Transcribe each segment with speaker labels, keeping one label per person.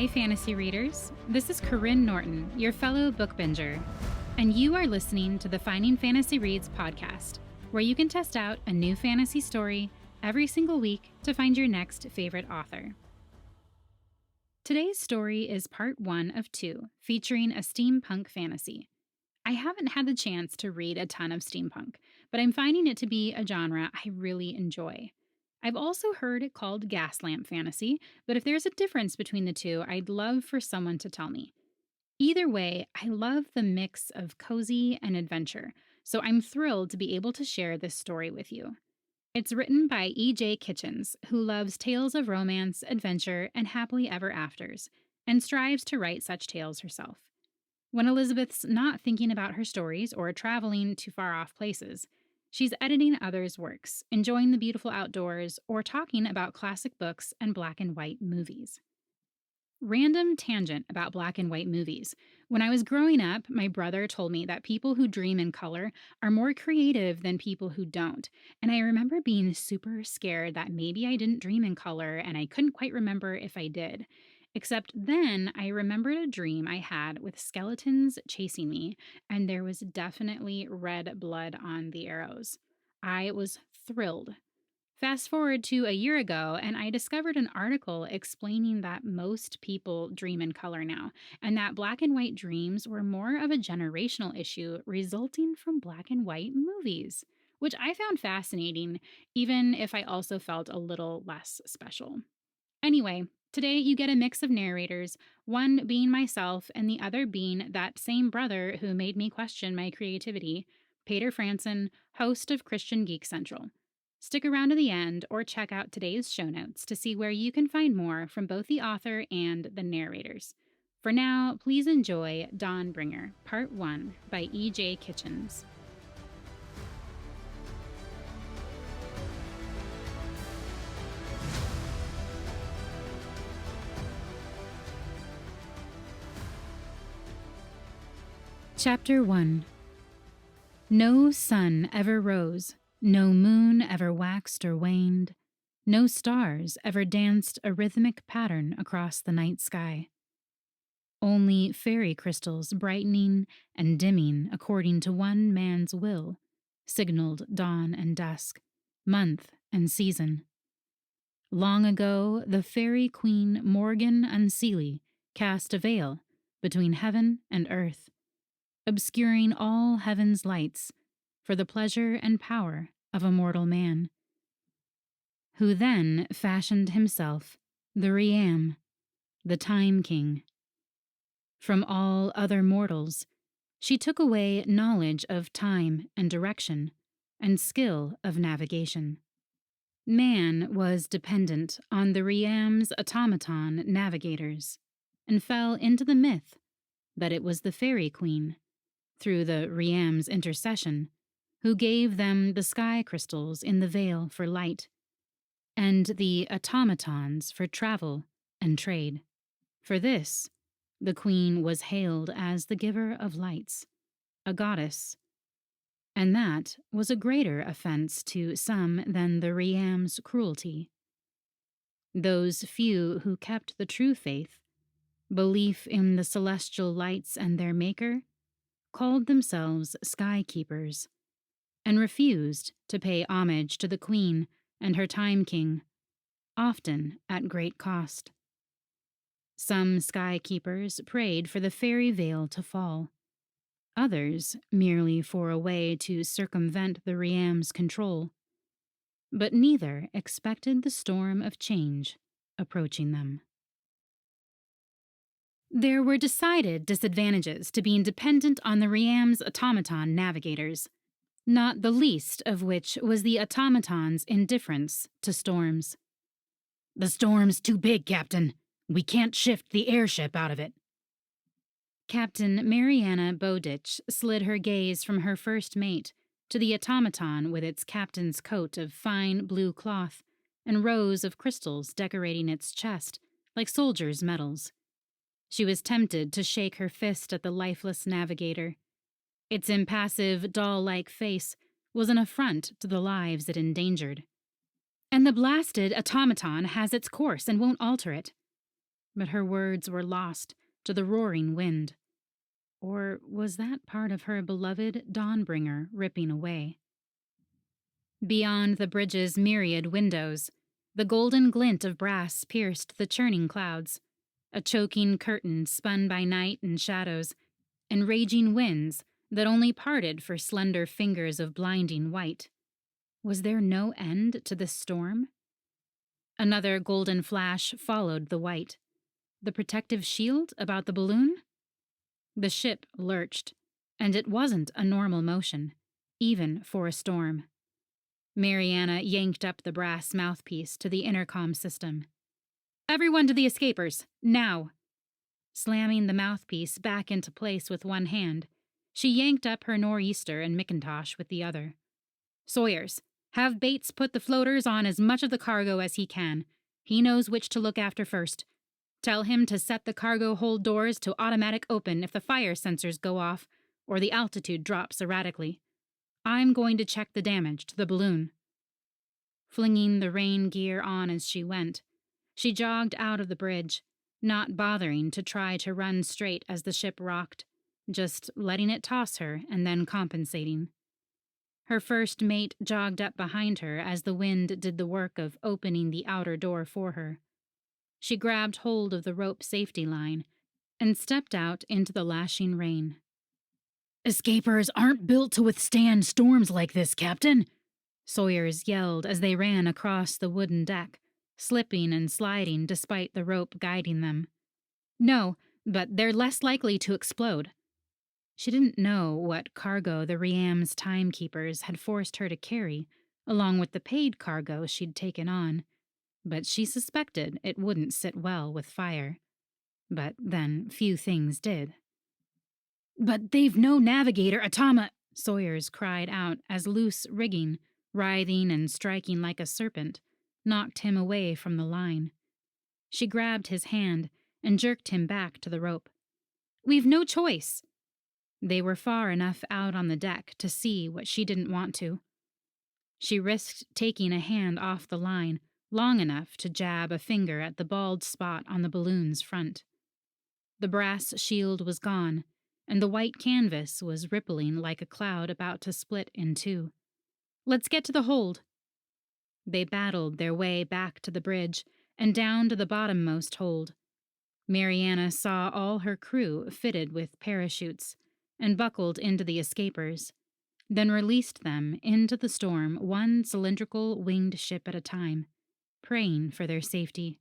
Speaker 1: Hi, fantasy readers. This is Karyne Norton, your fellow book binger, and you are listening to the Finding Fantasy Reads podcast, where you can test out a new fantasy story every single week to find your next favorite author. Today's story is part 1 of 2, featuring a steampunk fantasy. I haven't had the chance to read a ton of steampunk, but I'm finding it to be a genre I really enjoy. I've also heard it called gaslamp fantasy, but if there's a difference between the two, I'd love for someone to tell me. Either way, I love the mix of cozy and adventure, so I'm thrilled to be able to share this story with you. It's written by E.J. Kitchens, who loves tales of romance, adventure, and happily ever afters, and strives to write such tales herself. When Elizabeth's not thinking about her stories or traveling to far-off places, she's editing others' works, enjoying the beautiful outdoors, or talking about classic books and black and white movies. Random tangent about black and white movies. When I was growing up, my brother told me that people who dream in color are more creative than people who don't, and I remember being super scared that maybe I didn't dream in color and I couldn't quite remember if I did. Except then I remembered a dream I had with skeletons chasing me, and there was definitely red blood on the arrows. I was thrilled. Fast forward to a year ago, and I discovered an article explaining that most people dream in color now, and that black and white dreams were more of a generational issue resulting from black and white movies, which I found fascinating, even if I also felt a little less special. Anyway, today you get a mix of narrators, one being myself and the other being that same brother who made me question my creativity, Paeter Frandsen, host of Christian Geek Central. Stick around to the end or check out today's show notes to see where you can find more from both the author and the narrators. For now, please enjoy Dawnbringer, Part 1 by E.J. Kitchens. Chapter 1. No sun ever rose, no moon ever waxed or waned, no stars ever danced a rhythmic pattern across the night sky. Only fairy crystals brightening and dimming according to one man's will signaled dawn and dusk, month and season. Long ago, the fairy queen Morgan Unseelie cast a veil between heaven and earth, obscuring all heaven's lights for the pleasure and power of a mortal man, who then fashioned himself the Riam, the Time King. From all other mortals, she took away knowledge of time and direction, and skill of navigation. Man was dependent on the Riam's automaton navigators, and fell into the myth that it was the fairy queen, through the Riam's intercession, who gave them the sky crystals in the veil for light, and the automatons for travel and trade. For this, the queen was hailed as the giver of lights, a goddess, and that was a greater offense to some than the Riam's cruelty. Those few who kept the true faith, belief in the celestial lights and their maker, called themselves sky keepers, and refused to pay homage to the queen and her time king, often at great cost. Some sky keepers prayed for the fairy veil to fall, others merely for a way to circumvent the Riam's control, but neither expected the storm of change approaching them. There were decided disadvantages to being dependent on the Riam's automaton navigators, not the least of which was the automaton's indifference to storms. "The storm's too big, Captain. We can't shift the airship out of it." Captain Mariana Bowditch slid her gaze from her first mate to the automaton with its captain's coat of fine blue cloth and rows of crystals decorating its chest like soldiers' medals. She was tempted to shake her fist at the lifeless navigator. Its impassive, doll-like face was an affront to the lives it endangered. "And the blasted automaton has its course and won't alter it." but her words were lost to the roaring wind. Or was that part of her beloved Dawnbringer ripping away? Beyond the bridge's myriad windows, the golden glint of brass pierced the churning clouds. A choking curtain spun by night and shadows, and raging winds that only parted for slender fingers of blinding white. Was there no end to this storm? Another golden flash followed the white. The protective shield about the balloon? The ship lurched, and it wasn't a normal motion, even for a storm. Mariana yanked up the brass mouthpiece to the intercom system. "Everyone to the escapers, now!" Slamming the mouthpiece back into place with one hand, she yanked up her nor'easter and Macintosh with the other. "Sawyers, have Bates put the floaters on as much of the cargo as he can. He knows which to look after first. Tell him to set the cargo hold doors to automatic open if the fire sensors go off or the altitude drops erratically. I'm going to check the damage to the balloon." Flinging the rain gear on as she went, she jogged out of the bridge, not bothering to try to run straight as the ship rocked, just letting it toss her and then compensating. Her first mate jogged up behind her as the wind did the work of opening the outer door for her. She grabbed hold of the rope safety line and stepped out into the lashing rain. "Escapers aren't built to withstand storms like this, Captain," Sawyers yelled as they ran across the wooden deck, slipping and sliding despite the rope guiding them. "No, but they're less likely to explode." She didn't know what cargo the Riam's timekeepers had forced her to carry, along with the paid cargo she'd taken on, but she suspected it wouldn't sit well with fire. But then few things did. "But they've no navigator Sawyers cried out as loose rigging, writhing and striking like a serpent, knocked him away from the line. She grabbed his hand and jerked him back to the rope. "We've no choice." They were far enough out on the deck to see what she didn't want to. She risked taking a hand off the line long enough to jab a finger at the bald spot on the balloon's front. The brass shield was gone, and the white canvas was rippling like a cloud about to split in two. "Let's get to the hold." They battled their way back to the bridge and down to the bottommost hold. Mariana saw all her crew fitted with parachutes and buckled into the escapers, then released them into the storm one cylindrical winged ship at a time, praying for their safety.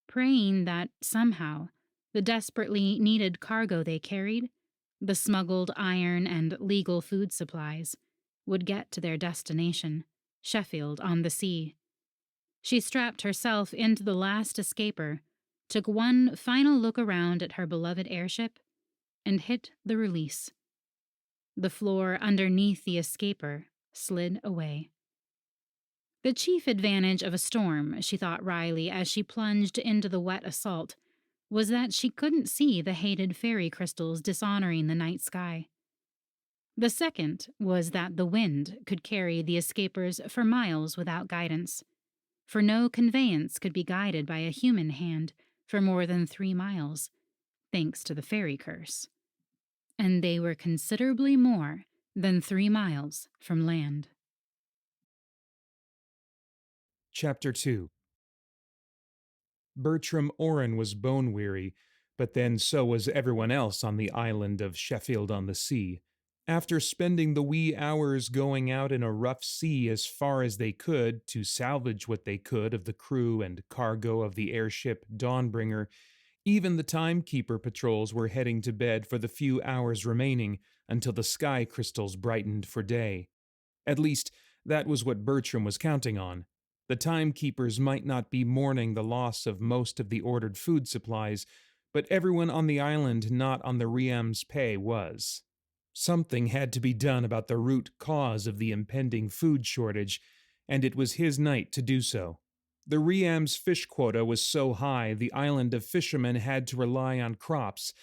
Speaker 1: Praying that, somehow, the desperately needed cargo they carried, the smuggled iron and legal food supplies, would get to their destination, Sheffield on the sea. She strapped herself into the last escaper, took one final look around at her beloved airship, and hit the release. The floor underneath the escaper slid away. The chief advantage of a storm, she thought wryly as she plunged into the wet assault, was that she couldn't see the hated fairy crystals dishonoring the night sky. The second was that the wind could carry the escapers for miles without guidance, for no conveyance could be guided by a human hand for more than 3 miles, thanks to the fairy curse. And they were considerably more than 3 miles from land.
Speaker 2: Chapter 2. Bertram Orrin was bone-weary, but then so was everyone else on the island of Sheffield on the Sea. After spending the wee hours going out in a rough sea as far as they could to salvage what they could of the crew and cargo of the airship Dawnbringer, even the timekeeper patrols were heading to bed for the few hours remaining until the sky crystals brightened for day. At least, that was what Bertram was counting on. The timekeepers might not be mourning the loss of most of the ordered food supplies, but everyone on the island not on the Riam's pay was. Something had to be done about the root cause of the impending food shortage, and it was his night to do so. The Riam's fish quota was so high the island of fishermen had to rely on crops,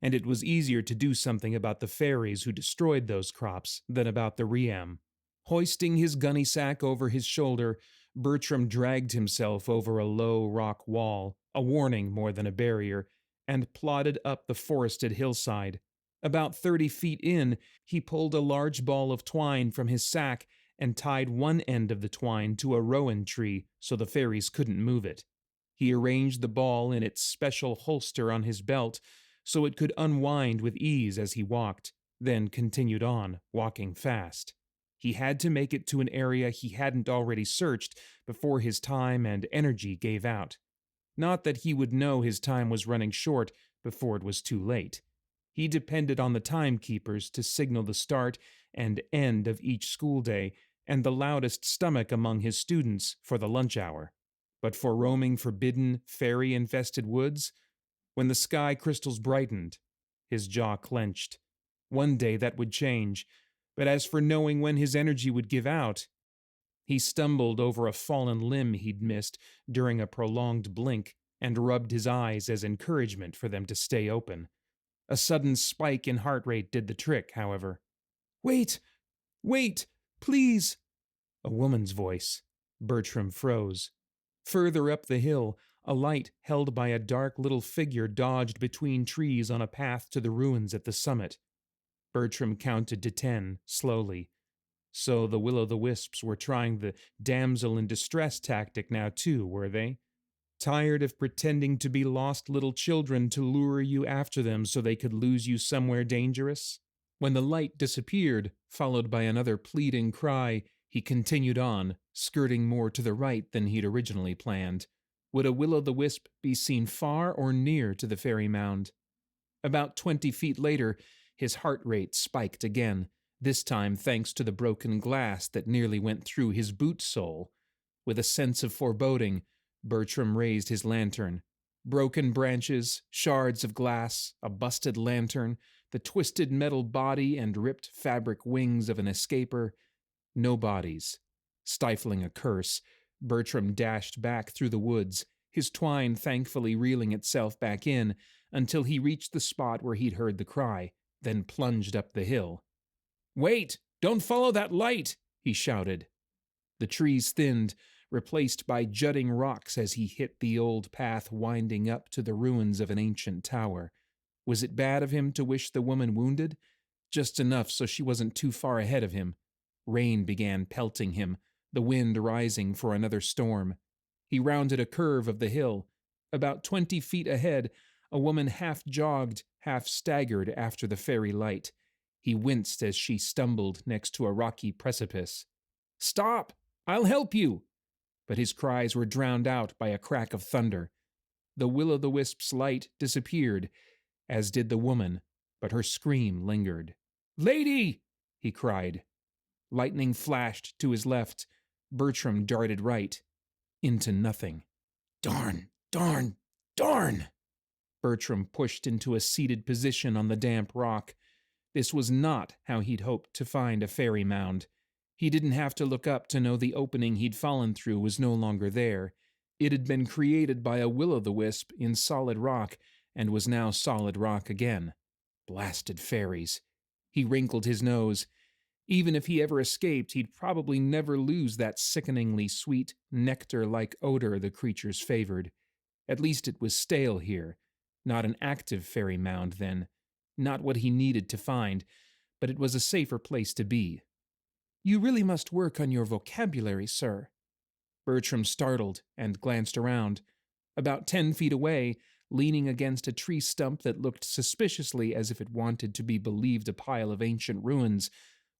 Speaker 2: and it was easier to do something about the fairies who destroyed those crops than about the Riam. Hoisting his gunny sack over his shoulder, Bertram dragged himself over a low rock wall, a warning more than a barrier, and plodded up the forested hillside. About 30 feet in, he pulled a large ball of twine from his sack and tied one end of the twine to a rowan tree so the fairies couldn't move it. He arranged the ball in its special holster on his belt so it could unwind with ease as he walked, then continued on, walking fast. He had to make it to an area he hadn't already searched before his time and energy gave out. Not that he would know his time was running short before it was too late. He depended on the timekeepers to signal the start and end of each school day and the loudest stomach among his students for the lunch hour. But for roaming forbidden, fairy-infested woods, when the sky crystals brightened, his jaw clenched. One day that would change, but as for knowing when his energy would give out, he stumbled over a fallen limb he'd missed during a prolonged blink and rubbed his eyes as encouragement for them to stay open. A sudden spike in heart rate did the trick, however. "Wait! Wait! Please!" A woman's voice. Bertram froze. Further up the hill, a light held by a dark little figure dodged between trees on a path to the ruins at the summit. Bertram counted to 10, slowly. So the will-o'-the-wisps were trying the damsel-in-distress tactic now too, were they? Tired of pretending to be lost little children to lure you after them so they could lose you somewhere dangerous? When the light disappeared, followed by another pleading cry, he continued on, skirting more to the right than he'd originally planned. Would a will-o'-the-wisp be seen far or near to the fairy mound? About 20 feet later, his heart rate spiked again, this time thanks to the broken glass that nearly went through his boot sole. With a sense of foreboding, Bertram raised his lantern. Broken branches, shards of glass, a busted lantern, the twisted metal body and ripped fabric wings of an escaper. No bodies. Stifling a curse, Bertram dashed back through the woods, his twine thankfully reeling itself back in until he reached the spot where he'd heard the cry, then plunged up the hill. "Wait! Don't follow that light!" he shouted. The trees thinned, replaced by jutting rocks as he hit the old path winding up to the ruins of an ancient tower. Was it bad of him to wish the woman wounded? Just enough so she wasn't too far ahead of him. Rain began pelting him, the wind rising for another storm. He rounded a curve of the hill. About 20 feet ahead, a woman half jogged, half staggered after the fairy light. He winced as she stumbled next to a rocky precipice. "Stop! I'll help you!" But his cries were drowned out by a crack of thunder. The will-o'-the-wisp's light disappeared, as did the woman, but her scream lingered. "Lady!" he cried. Lightning flashed to his left. Bertram darted right. Into nothing. "Darn! Darn! Darn!" Bertram pushed into a seated position on the damp rock. This was not how he'd hoped to find a fairy mound. He didn't have to look up to know the opening he'd fallen through was no longer there. It had been created by a will-o'-the-wisp in solid rock and was now solid rock again. Blasted fairies. He wrinkled his nose. Even if he ever escaped, he'd probably never lose that sickeningly sweet, nectar-like odor the creatures favored. At least it was stale here. Not an active fairy mound, then. Not what he needed to find, but it was a safer place to be. "You really must work on your vocabulary, sir." Bertram startled and glanced around. About 10 feet away, leaning against a tree stump that looked suspiciously as if it wanted to be believed a pile of ancient ruins,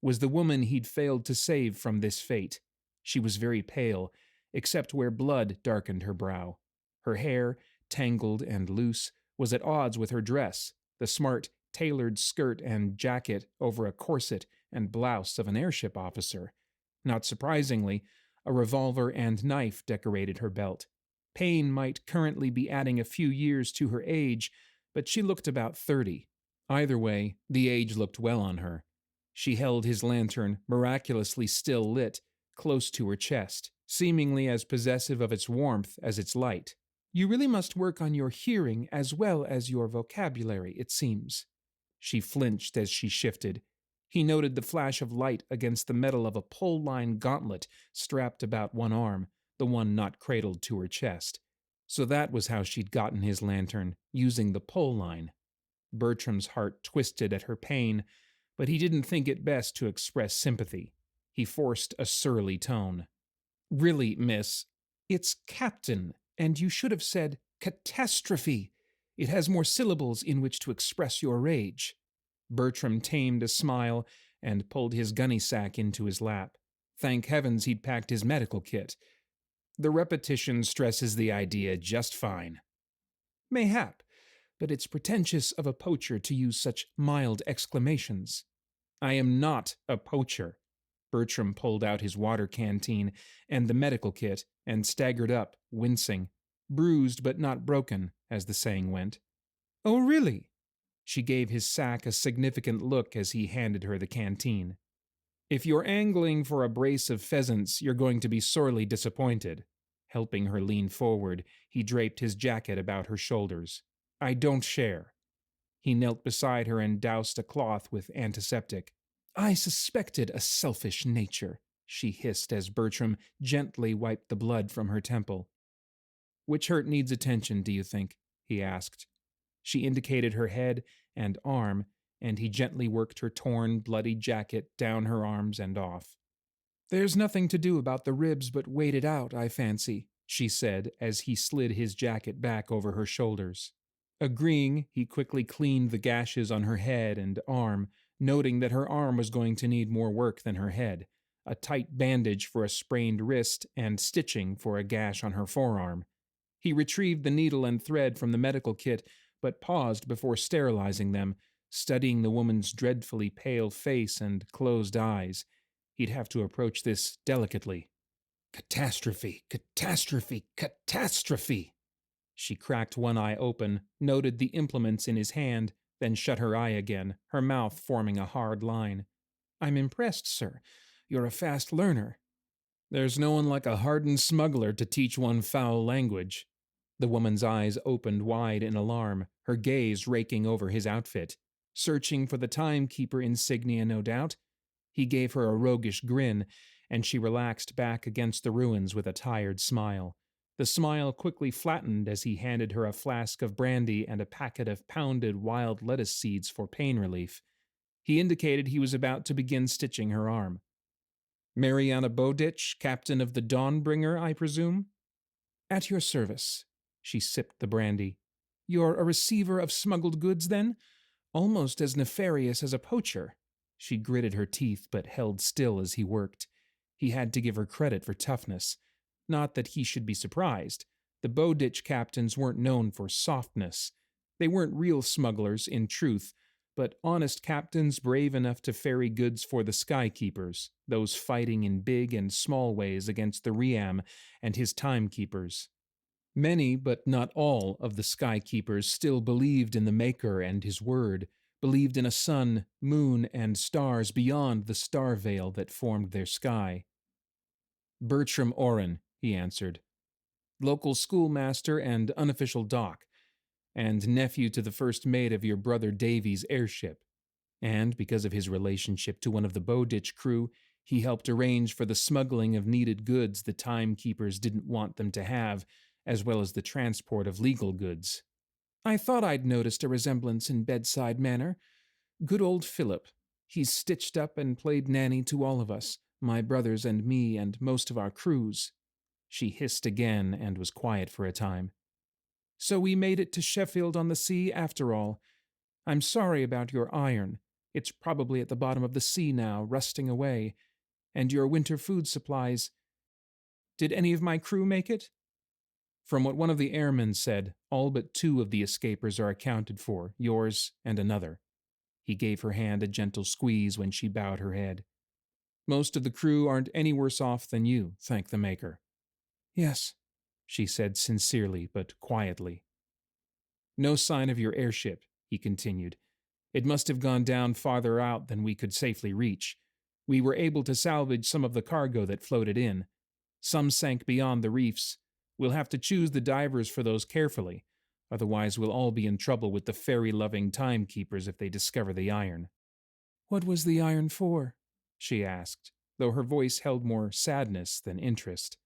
Speaker 2: was the woman he'd failed to save from this fate. She was very pale, except where blood darkened her brow. Her hair, tangled and loose, was at odds with her dress, the smart, tailored skirt and jacket over a corset and blouse of an airship officer. Not surprisingly, a revolver and knife decorated her belt. Pain might currently be adding a few years to her age, but she looked about 30. Either way, the age looked well on her. She held his lantern, miraculously still lit, close to her chest, seemingly as possessive of its warmth as its light. "You really must work on your hearing as well as your vocabulary, it seems." She flinched as she shifted. He noted the flash of light against the metal of a pole-line gauntlet strapped about one arm, the one not cradled to her chest. So that was how she'd gotten his lantern, using the pole line. Bertram's heart twisted at her pain, but he didn't think it best to express sympathy. He forced a surly tone. Really, miss, it's captain, and you should have said catastrophe. It has more syllables in which to express your rage. Bertram tamed a smile and pulled his gunny sack into his lap. Thank heavens he'd packed his medical kit. The repetition stresses the idea just fine. Mayhap, but it's pretentious of a poacher to use such mild exclamations. I am not a poacher. Bertram pulled out his water canteen and the medical kit and staggered up, wincing. Bruised but not broken, as the saying went. Oh, really? She gave his sack a significant look as he handed her the canteen. If you're angling for a brace of pheasants, you're going to be sorely disappointed. Helping her lean forward, he draped his jacket about her shoulders. I don't share. He knelt beside her and doused a cloth with antiseptic. I suspected a selfish nature, she hissed as Bertram gently wiped the blood from her temple. Which hurt needs attention, do you think? He asked. She indicated her head and arm, and he gently worked her torn, bloody jacket down her arms and off. There's nothing to do about the ribs but wait it out, I fancy, she said as he slid his jacket back over her shoulders. Agreeing, he quickly cleaned the gashes on her head and arm, noting that her arm was going to need more work than her head, a tight bandage for a sprained wrist and stitching for a gash on her forearm. He retrieved the needle and thread from the medical kit, but paused before sterilizing them, studying the woman's dreadfully pale face and closed eyes. He'd have to approach this delicately. Catastrophe, catastrophe, catastrophe! She cracked one eye open, noted the implements in his hand, then shut her eye again, her mouth forming a hard line. I'm impressed, sir. You're a fast learner. There's no one like a hardened smuggler to teach one foul language. The woman's eyes opened wide in alarm, her gaze raking over his outfit. Searching for the timekeeper insignia, no doubt. He gave her a roguish grin, and she relaxed back against the ruins with a tired smile. The smile quickly flattened as he handed her a flask of brandy and a packet of pounded wild lettuce seeds for pain relief. He indicated he was about to begin stitching her arm. Mariana Bowditch, captain of the Dawnbringer, I presume? At your service. She sipped the brandy. You're a receiver of smuggled goods, then? Almost as nefarious as a poacher. She gritted her teeth but held still as he worked. He had to give her credit for toughness. Not that he should be surprised. The Bowditch captains weren't known for softness. They weren't real smugglers, in truth, but honest captains brave enough to ferry goods for the skykeepers, those fighting in big and small ways against the Riam and his timekeepers. Many, but not all, of the skykeepers still believed in the Maker and his word, believed in a sun, moon, and stars beyond the star veil that formed their sky. Bertram Orrin, he answered. Local schoolmaster and unofficial doc, and nephew to the first mate of your brother Davy's airship. And because of his relationship to one of the Bowditch crew, he helped arrange for the smuggling of needed goods the timekeepers didn't want them to have, as well as the transport of legal goods. I thought I'd noticed a resemblance in bedside manner. Good old Philip. He's stitched up and played nanny to all of us, my brothers and me and most of our crews. She hissed again and was quiet for a time. So we made it to Sheffield on the sea after all. I'm sorry about your iron. It's probably at the bottom of the sea now, rusting away. And your winter food supplies. Did any of my crew make it? From what one of the airmen said, all but 2 of the escapers are accounted for, yours and another. He gave her hand a gentle squeeze when she bowed her head. Most of the crew aren't any worse off than you, thank the Maker. Yes, she said sincerely but quietly. No sign of your airship, he continued. It must have gone down farther out than we could safely reach. We were able to salvage some of the cargo that floated in. Some sank beyond the reefs. We'll have to choose the divers for those carefully, otherwise we'll all be in trouble with the ferry-loving timekeepers if they discover the iron. What was the iron for? She asked, though her voice held more sadness than interest.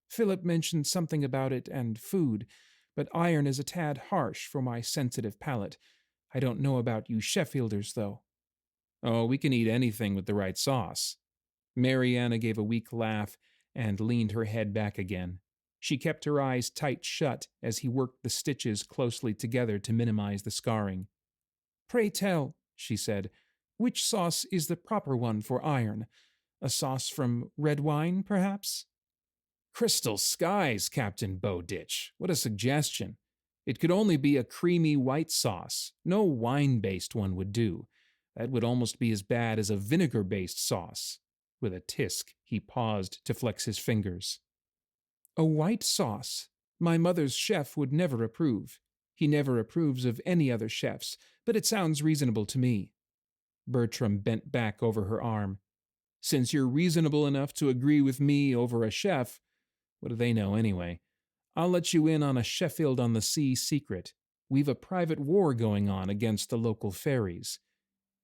Speaker 2: Philip mentioned something about it and food, but iron is a tad harsh for my sensitive palate. I don't know about you Sheffielders, though. Oh, we can eat anything with the right sauce. Mariana gave a weak laugh and leaned her head back again. She kept her eyes tight shut as he worked the stitches closely together to minimize the scarring. Pray tell, she said, which sauce is the proper one for iron? A sauce from red wine, perhaps? Crystal skies, Captain Bowditch. What a suggestion. It could only be a creamy white sauce. No wine-based one would do. That would almost be as bad as a vinegar-based sauce. With a tisk, he paused to flex his fingers. A white sauce? My mother's chef would never approve. He never approves of any other chefs, but it sounds reasonable to me. Bertram bent back over her arm. Since you're reasonable enough to agree with me over a chef, what do they know anyway? I'll let you in on a Sheffield-on-the-Sea secret. We've a private war going on against the local ferries.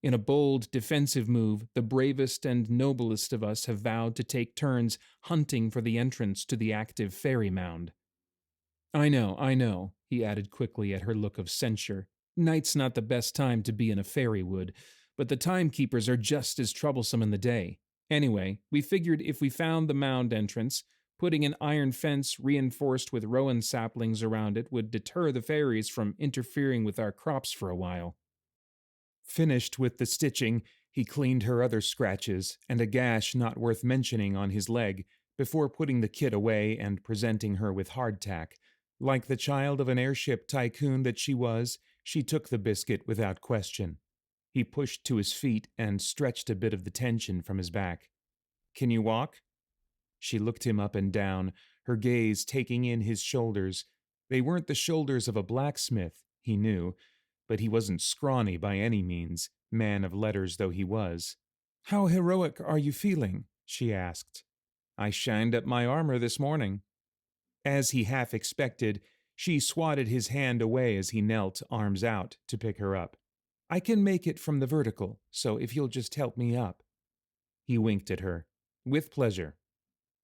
Speaker 2: In a bold, defensive move, the bravest and noblest of us have vowed to take turns hunting for the entrance to the active ferry mound. I know, he added quickly at her look of censure. Night's not the best time to be in a ferry wood, but the timekeepers are just as troublesome in the day. Anyway, we figured if we found the mound entrance, putting an iron fence reinforced with rowan saplings around it would deter the fairies from interfering with our crops for a while. Finished with the stitching, he cleaned her other scratches and a gash not worth mentioning on his leg before putting the kit away and presenting her with hardtack. Like the child of an airship tycoon that she was, she took the biscuit without question. He pushed to his feet and stretched a bit of the tension from his back. Can you walk? She looked him up and down, her gaze taking in his shoulders. They weren't the shoulders of a blacksmith, he knew, but he wasn't scrawny by any means, man of letters though he was. How heroic are you feeling? She asked. I shined up my armor this morning. As he half expected, she swatted his hand away as he knelt, arms out, to pick her up. I can make it from the vertical, so if you'll just help me up. He winked at her. With pleasure.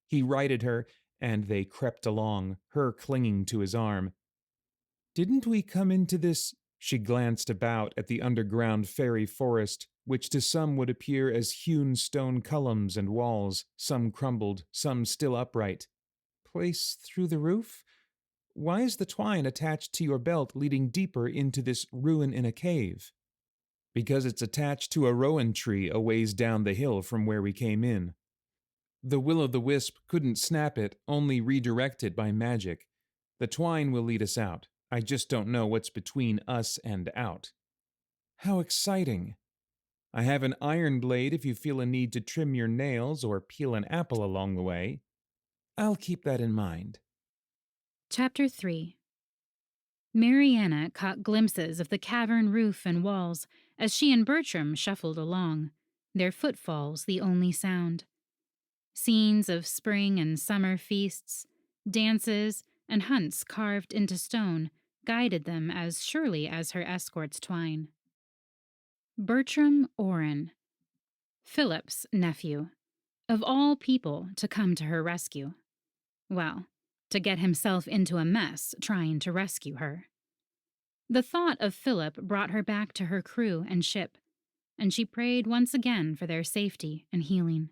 Speaker 2: He righted her, and they crept along, her clinging to his arm. Didn't we come into this? She glanced about at the underground fairy forest, which to some would appear as hewn stone columns and walls, some crumbled, some still upright. Place through the roof? Why is the twine attached to your belt leading deeper into this ruin in a cave? Because it's attached to a rowan tree a ways down the hill from where we came in. The will-o'-the-wisp couldn't snap it, only redirect it by magic. The twine will lead us out. I just don't know what's between us and out. How exciting. I have an iron blade if you feel a need to trim your nails or peel an apple along the way. I'll keep that in mind.
Speaker 1: Chapter 3. Mariana caught glimpses of the cavern roof and walls as she and Bertram shuffled along, their footfalls the only sound. Scenes of spring and summer feasts, dances, and hunts carved into stone guided them as surely as her escort's twine. Bertram Orrin, Philip's nephew, of all people to come to her rescue. Well, to get himself into a mess trying to rescue her. The thought of Philip brought her back to her crew and ship, and she prayed once again for their safety and healing.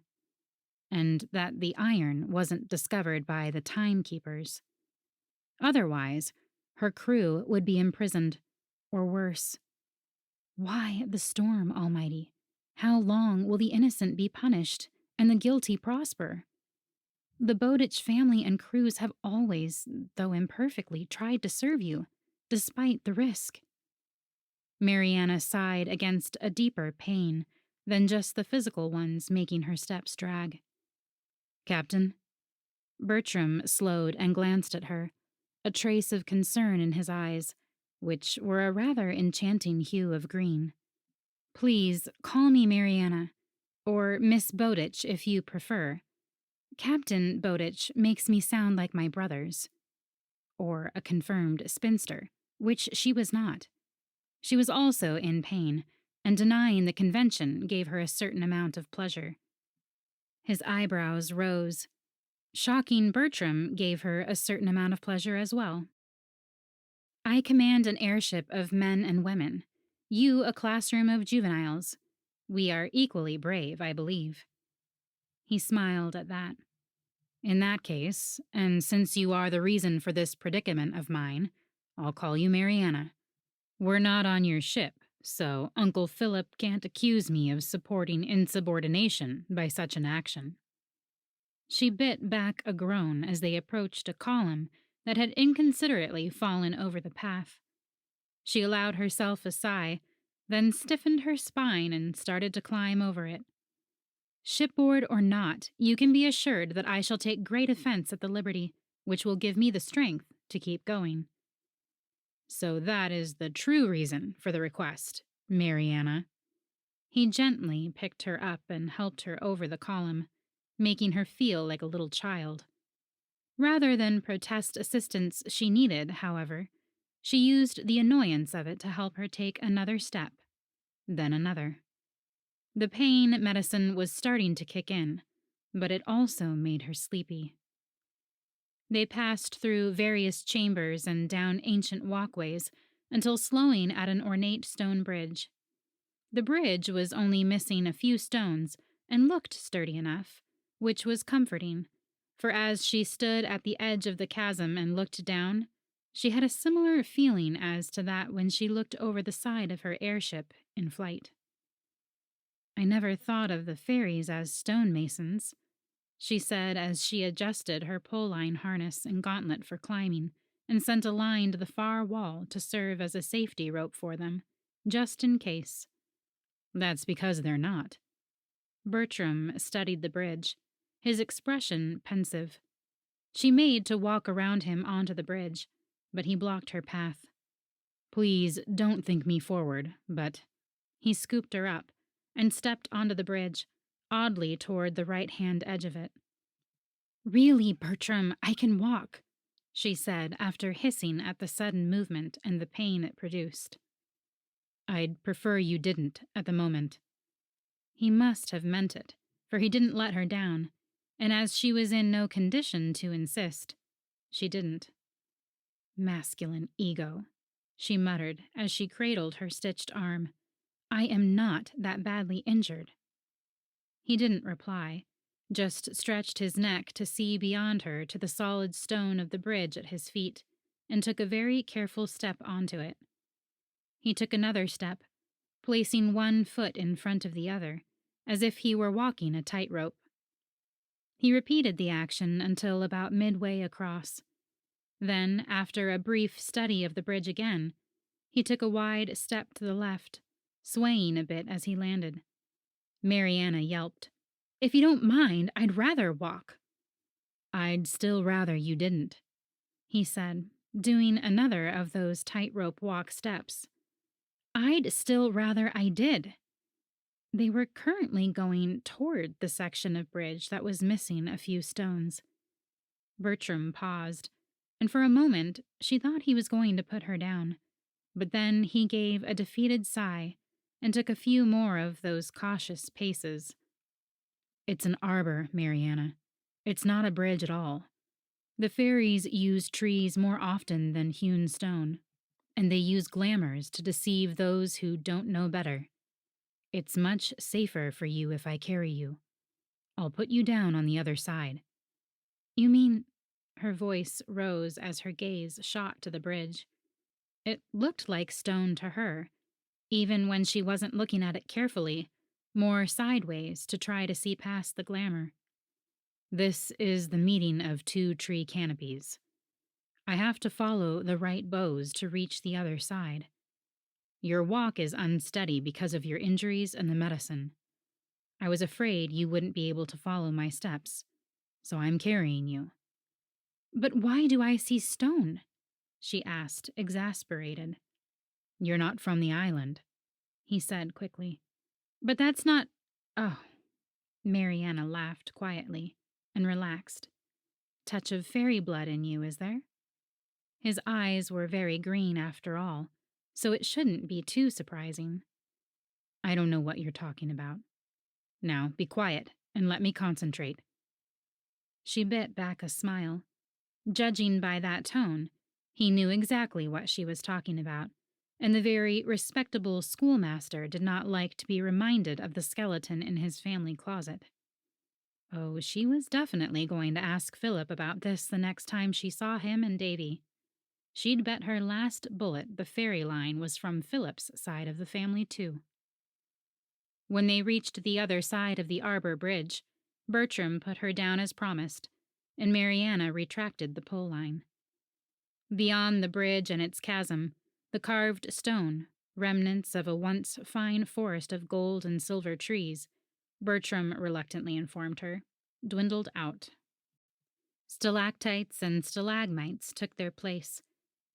Speaker 1: And that the iron wasn't discovered by the timekeepers. Otherwise, her crew would be imprisoned, or worse. Why the storm, Almighty? How long will the innocent be punished and the guilty prosper? The Bowditch family and crews have always, though imperfectly, tried to serve you, despite the risk. Mariana sighed against a deeper pain than just the physical ones making her steps drag. Captain? Bertram slowed and glanced at her, a trace of concern in his eyes, which were a rather enchanting hue of green. Please, call me Mariana, or Miss Bowditch if you prefer. Captain Bowditch makes me sound like my brothers. Or a confirmed spinster, which she was not. She was also in pain, and denying the convention gave her a certain amount of pleasure. His eyebrows rose. Shocking Bertram gave her a certain amount of pleasure as well. I command an airship of men and women, you a classroom of juveniles. We are equally brave, I believe. He smiled at that. In that case, and since you are the reason for this predicament of mine, I'll call you Mariana. We're not on your ship, so Uncle Philip can't accuse me of supporting insubordination by such an action. She bit back a groan as they approached a column that had inconsiderately fallen over the path. She allowed herself a sigh, then stiffened her spine and started to climb over it. Shipboard or not, you can be assured that I shall take great offense at the liberty, which will give me the strength to keep going. So that is the true reason for the request, Mariana. He gently picked her up and helped her over the column, making her feel like a little child. Rather than protest assistance she needed, however, she used the annoyance of it to help her take another step, then another. The pain medicine was starting to kick in, but it also made her sleepy. They passed through various chambers and down ancient walkways until slowing at an ornate stone bridge. The bridge was only missing a few stones and looked sturdy enough, which was comforting, for as she stood at the edge of the chasm and looked down, she had a similar feeling as to that when she looked over the side of her airship in flight. I never thought of the fairies as stonemasons, she said as she adjusted her pole-line harness and gauntlet for climbing and sent a line to the far wall to serve as a safety rope for them, just in case. That's because they're not. Bertram studied the bridge, his expression pensive. She made to walk around him onto the bridge, but he blocked her path. Please don't think me forward, but... He scooped her up and stepped onto the bridge, oddly toward the right-hand edge of it. Really, Bertram, I can walk, she said after hissing at the sudden movement and the pain it produced. I'd prefer you didn't at the moment. He must have meant it, for he didn't let her down, and as she was in no condition to insist, she didn't. Masculine ego, she muttered as she cradled her stitched arm. I am not that badly injured. He didn't reply, just stretched his neck to see beyond her to the solid stone of the bridge at his feet, and took a very careful step onto it. He took another step, placing one foot in front of the other, as if he were walking a tightrope. He repeated the action until about midway across. Then, after a brief study of the bridge again, he took a wide step to the left, swaying a bit as he landed. Mariana yelped. If you don't mind, I'd rather walk. I'd still rather you didn't, he said, doing another of those tightrope walk steps. I'd still rather I did. They were currently going toward the section of bridge that was missing a few stones. Bertram paused, and for a moment she thought he was going to put her down, but then he gave a defeated sigh and took a few more of those cautious paces. It's an arbor, Mariana. It's not a bridge at all. The fairies use trees more often than hewn stone, and they use glamours to deceive those who don't know better. It's much safer for you if I carry you. I'll put you down on the other side. You mean... Her voice rose as her gaze shot to the bridge. It looked like stone to her, even when she wasn't looking at it carefully, more sideways to try to see past the glamour. This is the meeting of two tree canopies. I have to follow the right boughs to reach the other side. Your walk is unsteady because of your injuries and the medicine. I was afraid you wouldn't be able to follow my steps, so I'm carrying you. But why do I see stone? She asked, exasperated. You're not from the island, he said quickly. But that's not... Oh. Mariana laughed quietly and relaxed. Touch of fairy blood in you, is there? His eyes were very green after all, so it shouldn't be too surprising. I don't know what you're talking about. Now, be quiet and let me concentrate. She bit back a smile. Judging by that tone, he knew exactly what she was talking about, and the very respectable schoolmaster did not like to be reminded of the skeleton in his family closet. Oh, she was definitely going to ask Philip about this the next time she saw him and Davy. She'd bet her last bullet the fairy line was from Philip's side of the family, too. When they reached the other side of the arbor bridge, Bertram put her down as promised, and Mariana retracted the pole line. Beyond the bridge and its chasm, the carved stone, remnants of a once fine forest of gold and silver trees, Bertram reluctantly informed her, dwindled out. Stalactites and stalagmites took their place,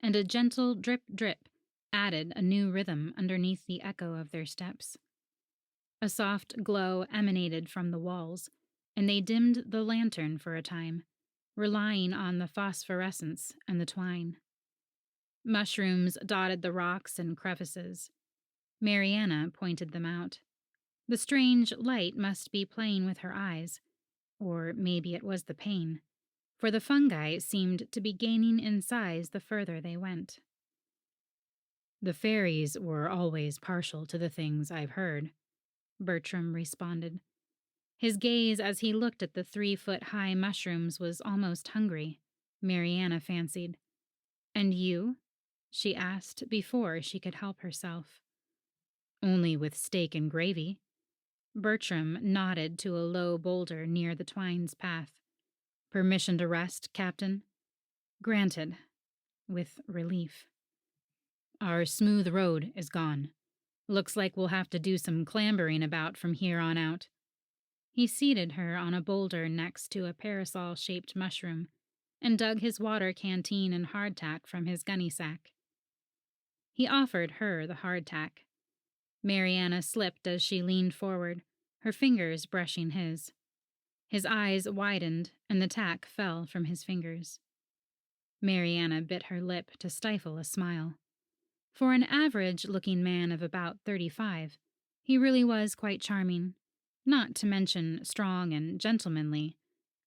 Speaker 1: and a gentle drip-drip added a new rhythm underneath the echo of their steps. A soft glow emanated from the walls, and they dimmed the lantern for a time, relying on the phosphorescence and the twine. Mushrooms dotted the rocks and crevices. Mariana pointed them out. The strange light must be playing with her eyes, or maybe it was the pain, for the fungi seemed to be gaining in size the further they went. The fairies were always partial to the things I've heard, Bertram responded. His gaze as he looked at the 3-foot-high mushrooms was almost hungry, Mariana fancied. And you? She asked before she could help herself. Only with steak and gravy. Bertram nodded to a low boulder near the twine's path. Permission to rest, Captain? Granted, with relief. Our smooth road is gone. Looks like we'll have to do some clambering about from here on out. He seated her on a boulder next to a parasol-shaped mushroom and dug his water canteen and hardtack from his gunny sack. He offered her the hardtack. Mariana slipped as she leaned forward, her fingers brushing his. His eyes widened, and the tack fell from his fingers. Mariana bit her lip to stifle a smile. For an average-looking man of about 35, he really was quite charming, not to mention strong and gentlemanly,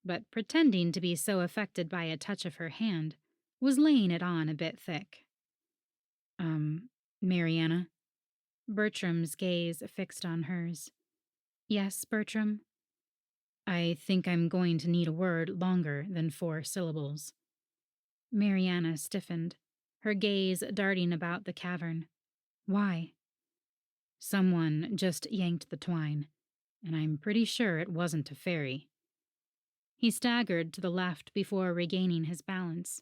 Speaker 1: but pretending to be so affected by a touch of her hand was laying it on a bit thick. Mariana? Bertram's gaze fixed on hers. Yes, Bertram? I think I'm going to need a word longer than 4 syllables. Mariana stiffened, her gaze darting about the cavern. Why? Someone just yanked the twine, and I'm pretty sure it wasn't a fairy. He staggered to the left before regaining his balance.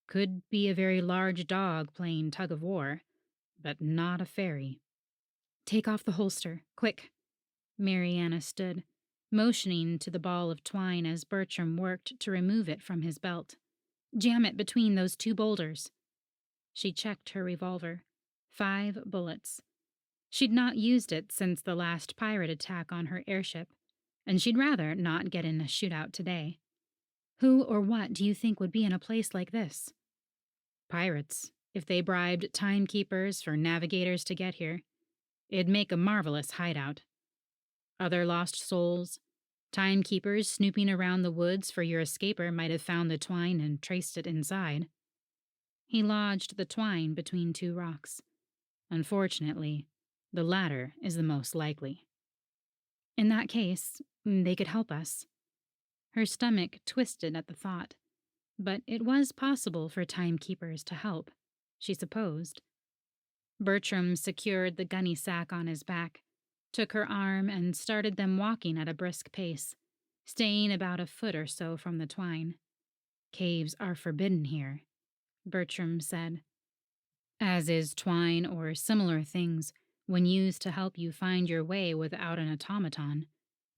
Speaker 1: Could be a very large dog playing tug-of-war, but not a fairy. Take off the holster, quick. Mariana stood, motioning to the ball of twine as Bertram worked to remove it from his belt. Jam it between those 2 boulders. She checked her revolver. 5 bullets. She'd not used it since the last pirate attack on her airship, and she'd rather not get in a shootout today. Who or what do you think would be in a place like this? Pirates, if they bribed timekeepers for navigators to get here. It'd make a marvelous hideout. Other lost souls, timekeepers snooping around the woods for your escaper might have found the twine and traced it inside. He lodged the twine between 2 rocks. Unfortunately, the latter is the most likely. In that case, they could help us. Her stomach twisted at the thought, but it was possible for timekeepers to help, she supposed. Bertram secured the gunny sack on his back, took her arm, and started them walking at a brisk pace, staying about a foot or so from the twine. Caves are forbidden here, Bertram said. As is twine or similar things when used to help you find your way without an automaton,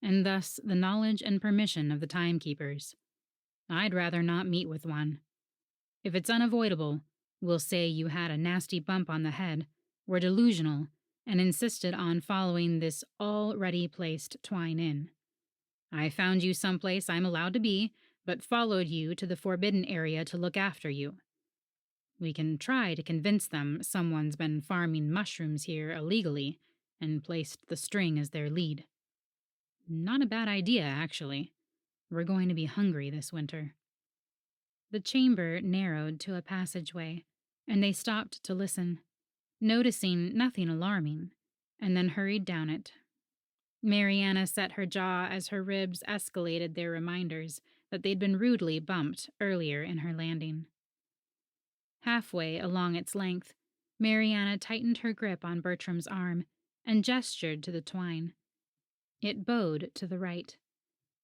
Speaker 1: and thus the knowledge and permission of the timekeepers. I'd rather not meet with one. If it's unavoidable, we'll say you had a nasty bump on the head, were delusional, and insisted on following this already placed twine in. I found you someplace I'm allowed to be, but followed you to the forbidden area to look after you. We can try to convince them someone's been farming mushrooms here illegally and placed the string as their lead. Not a bad idea, actually. We're going to be hungry this winter." The chamber narrowed to a passageway, and they stopped to listen, noticing nothing alarming, and then hurried down it. Mariana set her jaw as her ribs escalated their reminders that they'd been rudely bumped earlier in her landing. Halfway along its length, Mariana tightened her grip on Bertram's arm and gestured to the twine. It bowed to the right.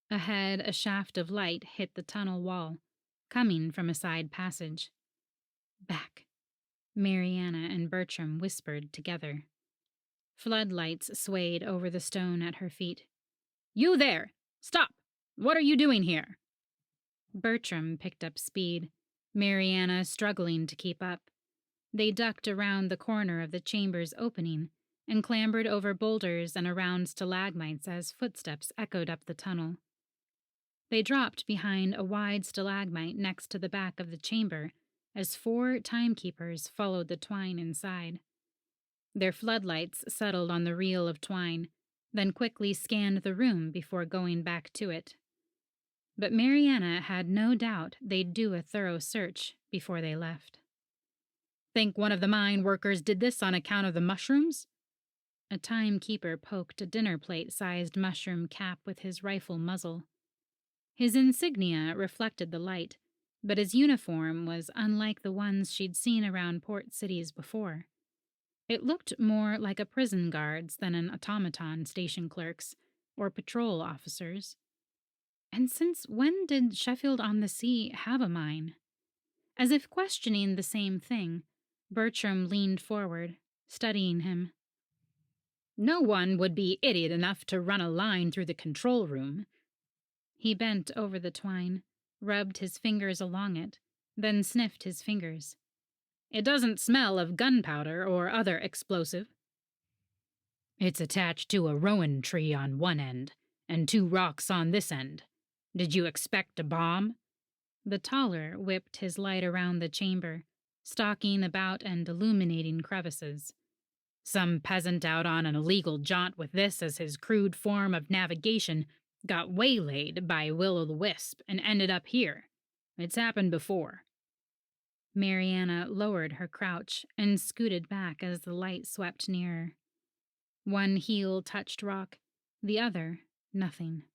Speaker 1: Ahead, a shaft of light hit the tunnel wall, coming from a side passage. "Back," Mariana and Bertram whispered together. Floodlights swayed over the stone at her feet. "You there! Stop! What are you doing here?" Bertram picked up speed, Mariana struggling to keep up. They ducked around the corner of the chamber's opening and clambered over boulders and around stalagmites as footsteps echoed up the tunnel. They dropped behind a wide stalagmite next to the back of the chamber as 4 timekeepers followed the twine inside. Their floodlights settled on the reel of twine, then quickly scanned the room before going back to it. But Mariana had no doubt they'd do a thorough search before they left. "Think one of the mine workers did this on account of the mushrooms?" A timekeeper poked a dinner plate-sized mushroom cap with his rifle muzzle. His insignia reflected the light, but his uniform was unlike the ones she'd seen around port cities before. It looked more like a prison guard's than an automaton station clerk's or patrol officer's. And since when did Sheffield-on-the-Sea have a mine? As if questioning the same thing, Bertram leaned forward, studying him. "No one would be idiot enough to run a line through the control room." He bent over the twine, rubbed his fingers along it, then sniffed his fingers. "It doesn't smell of gunpowder or other explosive." "It's attached to a rowan tree on one end, and 2 rocks on this end. Did you expect a bomb?" The taller whipped his light around the chamber, stalking about and illuminating crevices. "Some peasant out on an illegal jaunt with this as his crude form of navigation got waylaid by will-o'-the-wisp and ended up here. It's happened before." Mariana lowered her crouch and scooted back as the light swept nearer. One heel touched rock, the other nothing.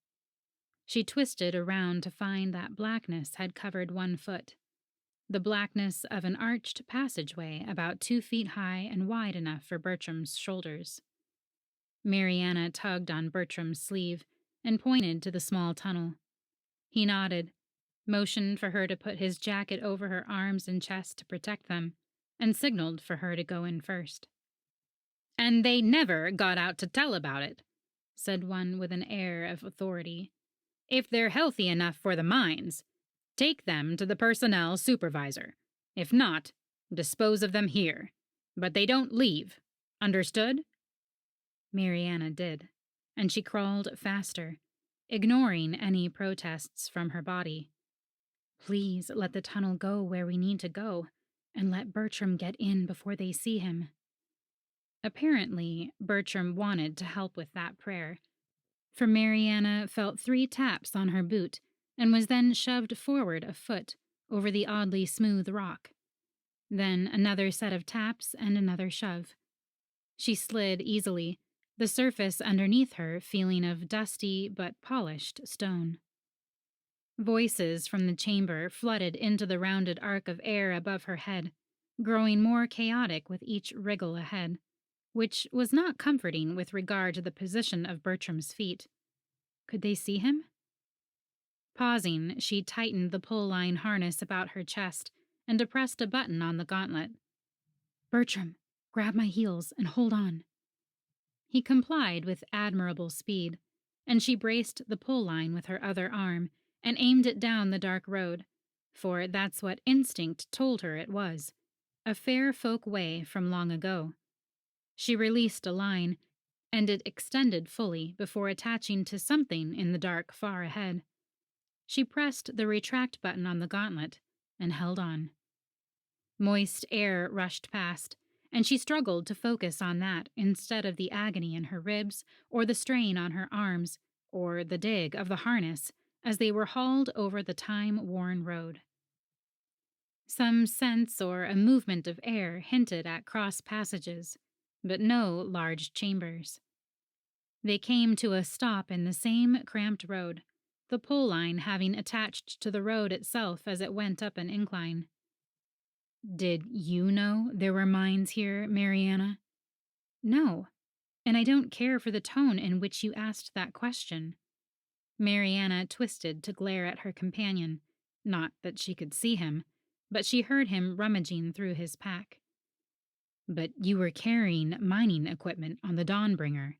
Speaker 1: She twisted around to find that blackness had covered one foot, the blackness of an arched passageway about 2 feet high and wide enough for Bertram's shoulders. Mariana tugged on Bertram's sleeve and pointed to the small tunnel. He nodded, motioned for her to put his jacket over her arms and chest to protect them, and signaled for her to go in first. "And they never got out to tell about it," said one with an air of authority. "If they're healthy enough for the mines, take them to the personnel supervisor. If not, dispose of them here. But they don't leave. Understood?" Mariana did, and she crawled faster, ignoring any protests from her body. Please let the tunnel go where we need to go, and let Bertram get in before they see him. Apparently, Bertram wanted to help with that prayer, for Mariana felt 3 taps on her boot and was then shoved forward a foot over the oddly smooth rock. Then another set of taps and another shove. She slid easily, the surface underneath her feeling of dusty but polished stone. Voices from the chamber flooded into the rounded arc of air above her head, growing more chaotic with each wriggle ahead, which was not comforting with regard to the position of Bertram's feet. Could they see him? Pausing, she tightened the pull-line harness about her chest and depressed a button on the gauntlet. "Bertram, grab my heels and hold on." He complied with admirable speed, and she braced the pull-line with her other arm and aimed it down the dark road, for that's what instinct told her it was, a fair folk way from long ago. She released a line, and it extended fully before attaching to something in the dark far ahead. She pressed the retract button on the gauntlet and held on. Moist air rushed past, and she struggled to focus on that instead of the agony in her ribs or the strain on her arms or the dig of the harness as they were hauled over the time-worn road. Some sense or a movement of air hinted at cross passages, but no large chambers. They came to a stop in the same cramped road, the pole line having attached to the road itself as it went up an incline. "Did you know there were mines here, Mariana?" "No, and I don't care for the tone in which you asked that question." Mariana twisted to glare at her companion, not that she could see him, but she heard him rummaging through his pack. "But you were carrying mining equipment on the Dawnbringer.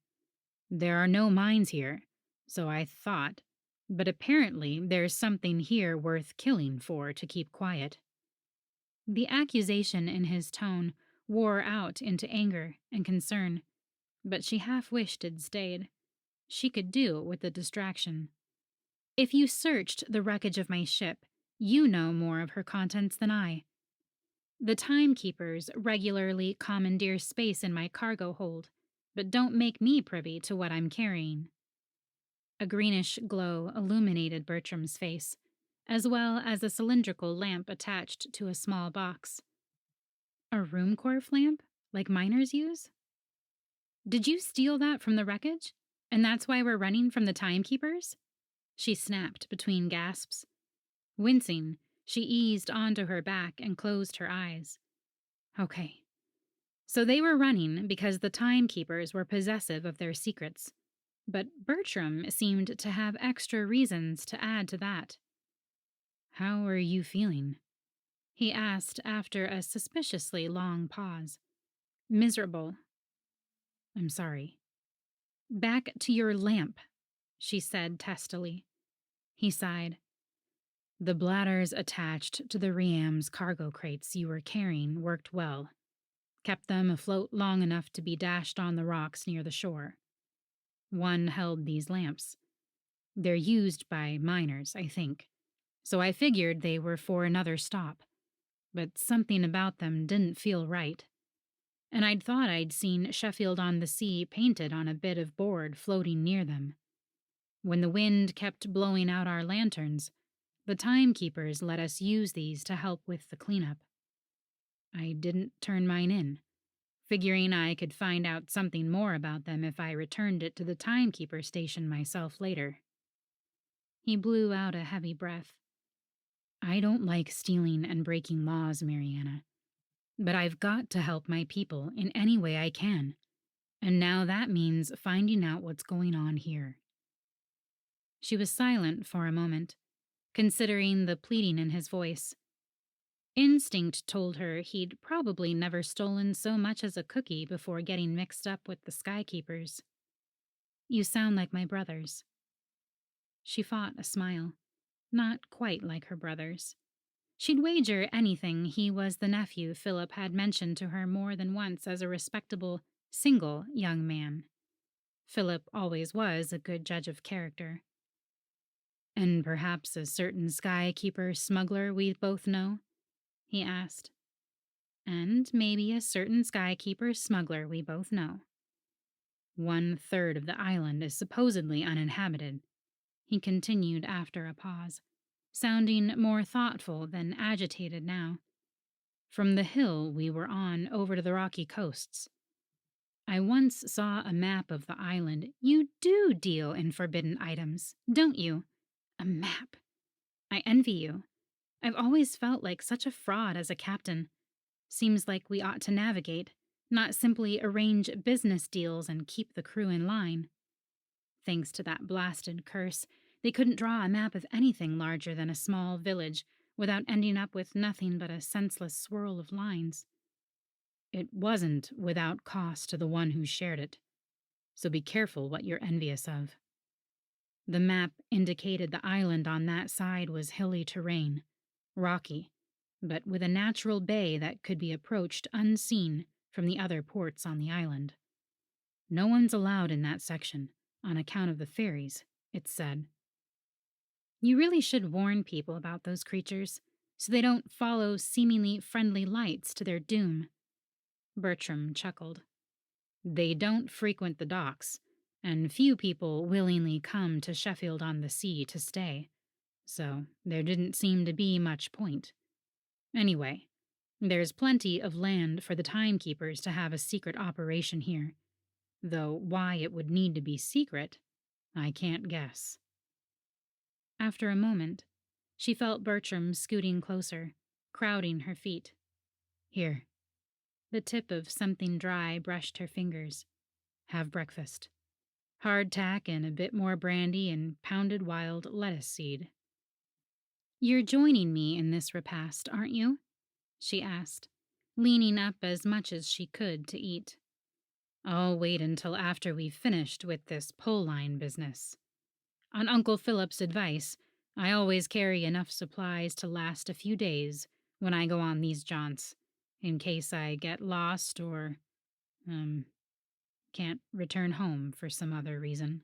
Speaker 1: There are no mines here, so I thought, but apparently there's something here worth killing for to keep quiet." The accusation in his tone wore out into anger and concern, but she half wished it stayed. She could do with the distraction. "If you searched the wreckage of my ship, you know more of her contents than I. The timekeepers regularly commandeer space in my cargo hold, but don't make me privy to what I'm carrying." A greenish glow illuminated Bertram's face, as well as a cylindrical lamp attached to a small box. "A Roomcorf lamp, like miners use? Did you steal that from the wreckage? And that's why we're running from the timekeepers?" She snapped between gasps. Wincing, she eased onto her back and closed her eyes. Okay. So they were running because the timekeepers were possessive of their secrets. But Bertram seemed to have extra reasons to add to that. "How are you feeling?" he asked after a suspiciously long pause. "Miserable." "I'm sorry." "Back to your lamp," she said testily. He sighed. "The bladders attached to the Riam's cargo crates you were carrying worked well. Kept them afloat long enough to be dashed on the rocks near the shore. One held these lamps. They're used by miners, I think, so I figured they were for another stop. But something about them didn't feel right. And I'd thought I'd seen Sheffield on the Sea painted on a bit of board floating near them. When the wind kept blowing out our lanterns, the timekeepers let us use these to help with the cleanup. I didn't turn mine in, figuring I could find out something more about them if I returned it to the timekeeper station myself later." He blew out a heavy breath. "I don't like stealing and breaking laws, Mariana. But I've got to help my people in any way I can. And now that means finding out what's going on here." She was silent for a moment, considering the pleading in his voice. Instinct told her he'd probably never stolen so much as a cookie before getting mixed up with the Skykeepers. "You sound like my brothers." She fought a smile. Not quite like her brothers. She'd wager anything he was the nephew Philip had mentioned to her more than once as a respectable, single young man. Philip always was a good judge of character. "And perhaps a certain Skykeeper smuggler we both know?" he asked. "And maybe a certain Skykeeper smuggler we both know. 1/3 of the island is supposedly uninhabited," he continued after a pause, sounding more thoughtful than agitated now. "From the hill we were on over to the rocky coasts. I once saw a map of the island. You do deal in forbidden items, don't you? A map. I envy you. I've always felt like such a fraud as a captain. Seems like we ought to navigate, not simply arrange business deals and keep the crew in line. Thanks to that blasted curse, they couldn't draw a map of anything larger than a small village without ending up with nothing but a senseless swirl of lines. It wasn't without cost to the one who shared it, so be careful what you're envious of. The map indicated the island on that side was hilly terrain, rocky, but with a natural bay that could be approached unseen from the other ports on the island. No one's allowed in that section, on account of the fairies, it said. You really should warn people about those creatures, so they don't follow seemingly friendly lights to their doom." Bertram chuckled. "They don't frequent the docks, and few people willingly come to Sheffield on the Sea to stay, so there didn't seem to be much point. Anyway, there's plenty of land for the timekeepers to have a secret operation here, though why it would need to be secret, I can't guess. After a moment, she felt Bertram scooting closer, crowding her feet. Here. The tip of something dry brushed her fingers. Have breakfast. Hardtack and a bit more brandy and pounded wild lettuce seed. You're joining me in this repast, aren't you? She asked, leaning up as much as she could to eat. I'll wait until after we've finished with this pole line business. On Uncle Philip's advice, I always carry enough supplies to last a few days when I go on these jaunts, in case I get lost or, can't return home for some other reason.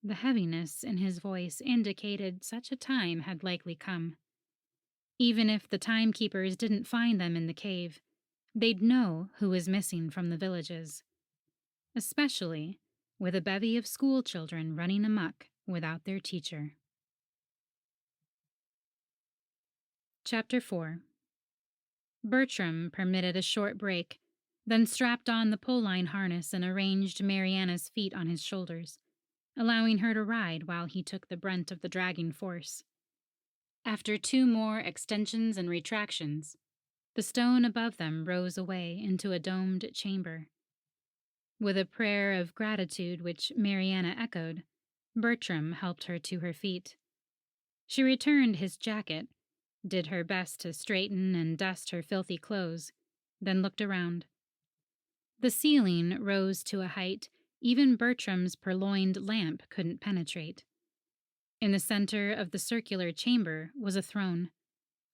Speaker 1: The heaviness in his voice indicated such a time had likely come. Even if the timekeepers didn't find them in the cave, they'd know who was missing from the villages. Especially with a bevy of school children running amok without their teacher. Chapter 4. Bertram permitted a short break, then strapped on the pole-line harness and arranged Mariana's feet on his shoulders, allowing her to ride while he took the brunt of the dragging force. After 2 more extensions and retractions, the stone above them rose away into a domed chamber. With a prayer of gratitude which Mariana echoed, Bertram helped her to her feet. She returned his jacket, did her best to straighten and dust her filthy clothes, then looked around. The ceiling rose to a height even Bertram's purloined lamp couldn't penetrate. In the center of the circular chamber was a throne,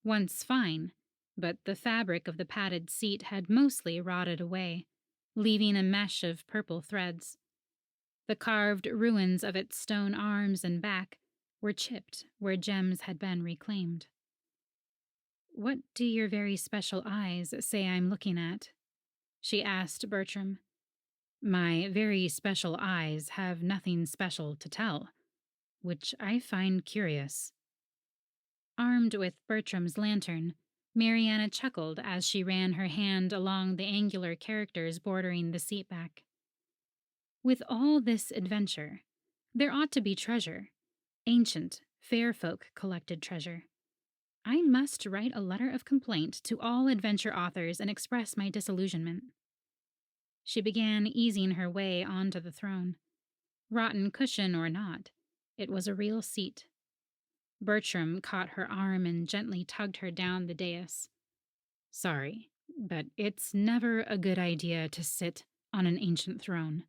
Speaker 1: once fine, but the fabric of the padded seat had mostly rotted away, leaving a mesh of purple threads. The carved ruins of its stone arms and back were chipped where gems had been reclaimed. What do your very special eyes say I'm looking at? She asked Bertram. My very special eyes have nothing special to tell, which I find curious. Armed with Bertram's lantern, Mariana chuckled as she ran her hand along the angular characters bordering the seat back. With all this adventure, there ought to be treasure. Ancient, fair folk collected treasure. I must write a letter of complaint to all adventure authors and express my disillusionment. She began easing her way onto the throne. Rotten cushion or not, it was a real seat. Bertram caught her arm and gently tugged her down the dais. Sorry, but it's never a good idea to sit on an ancient throne.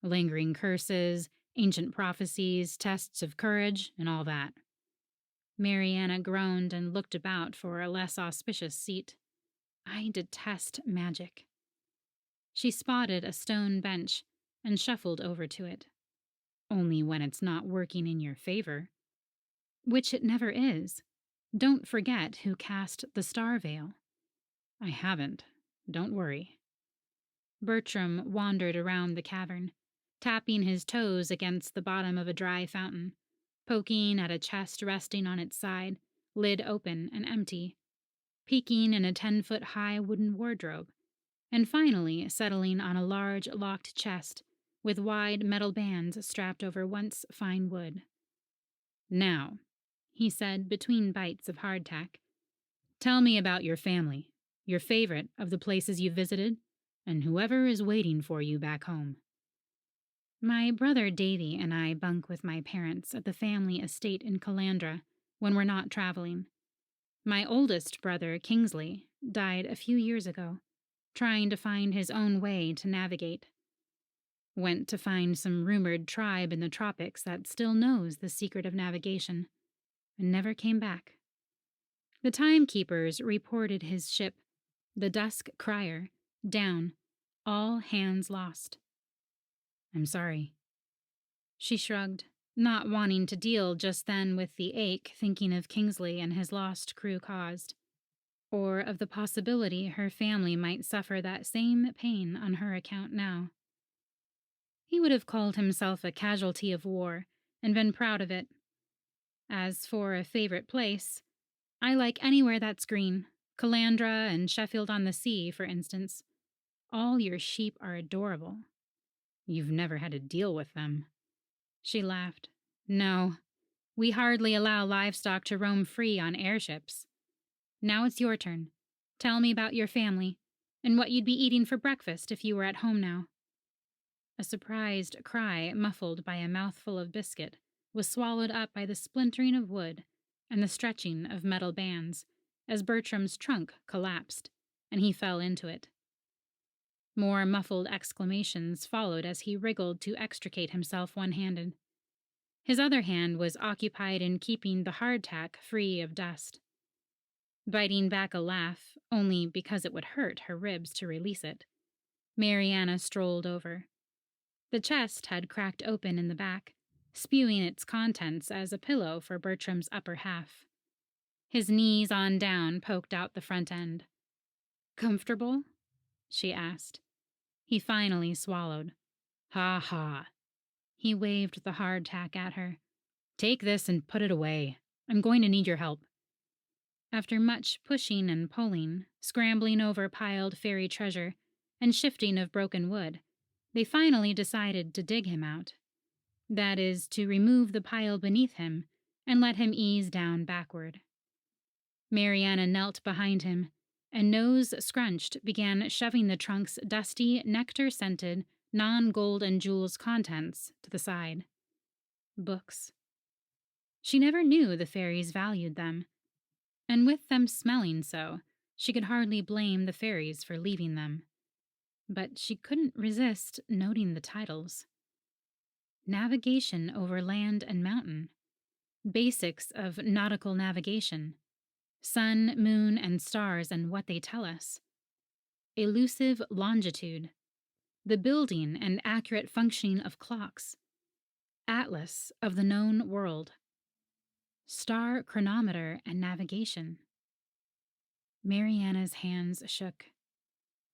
Speaker 1: Lingering curses, ancient prophecies, tests of courage, and all that. Mariana groaned and looked about for a less auspicious seat. I detest magic. She spotted a stone bench and shuffled over to it. Only when it's not working in your favor. Which it never is. Don't forget who cast the star veil. I haven't. Don't worry. Bertram wandered around the cavern, tapping his toes against the bottom of a dry fountain, poking at a chest resting on its side, lid open and empty, peeking in a 10-foot-high wooden wardrobe, and finally settling on a large locked chest with wide metal bands strapped over once fine wood. Now, he said between bites of hardtack, tell me about your family, your favorite of the places you've visited, and whoever is waiting for you back home. My brother Davy and I bunk with my parents at the family estate in Calandra when we're not traveling. My oldest brother, Kingsley, died a few years ago, trying to find his own way to navigate. Went to find some rumored tribe in the tropics that still knows the secret of navigation, and never came back. The timekeepers reported his ship, the Dusk Crier, down, all hands lost. I'm sorry. She shrugged, not wanting to deal just then with the ache thinking of Kingsley and his lost crew caused, or of the possibility her family might suffer that same pain on her account now. He would have called himself a casualty of war and been proud of it. As for a favorite place, I like anywhere that's green. Calandra and Sheffield on the Sea, for instance. All your sheep are adorable. You've never had to deal with them. She laughed. No, we hardly allow livestock to roam free on airships. Now it's your turn. Tell me about your family, and what you'd be eating for breakfast if you were at home now. A surprised cry, muffled by a mouthful of biscuit, was swallowed up by the splintering of wood and the stretching of metal bands as Bertram's trunk collapsed, and he fell into it. More muffled exclamations followed as he wriggled to extricate himself one-handed. His other hand was occupied in keeping the hardtack free of dust. Biting back a laugh, only because it would hurt her ribs to release it, Mariana strolled over. The chest had cracked open in the back, spewing its contents as a pillow for Bertram's upper half. His knees on down poked out the front end. "Comfortable?" she asked. He finally swallowed. "Ha ha." He waved the hardtack at her. "Take this and put it away. I'm going to need your help." After much pushing and pulling, scrambling over piled fairy treasure, and shifting of broken wood, they finally decided to dig him out. That is, to remove the pile beneath him and let him ease down backward. Mariana knelt behind him, and nose scrunched began shoving the trunk's dusty, nectar-scented, non-gold and jewels contents to the side. Books. She never knew the fairies valued them, and with them smelling so, she could hardly blame the fairies for leaving them. But she couldn't resist noting the titles. Navigation over land and mountain. Basics of nautical navigation. Sun, moon, and stars and what they tell us. Elusive longitude. The building and accurate functioning of clocks. Atlas of the known world. Star chronometer and navigation. Mariana's hands shook.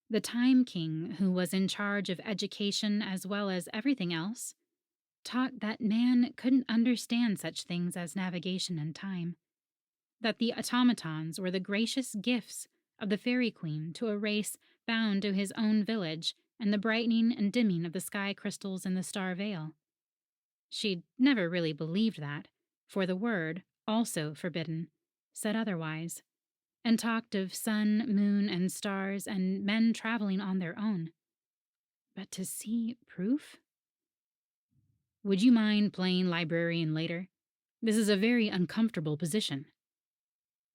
Speaker 1: The Time King, who was in charge of education as well as everything else, taught that man couldn't understand such things as navigation and time, that the automatons were the gracious gifts of the Fairy Queen to a race bound to his own village and the brightening and dimming of the sky crystals in the Star Veil. She'd never really believed that, for the word, also forbidden, said otherwise, and talked of sun, moon, and stars and men traveling on their own. But to see proof? "Would you mind playing librarian later? This is a very uncomfortable position."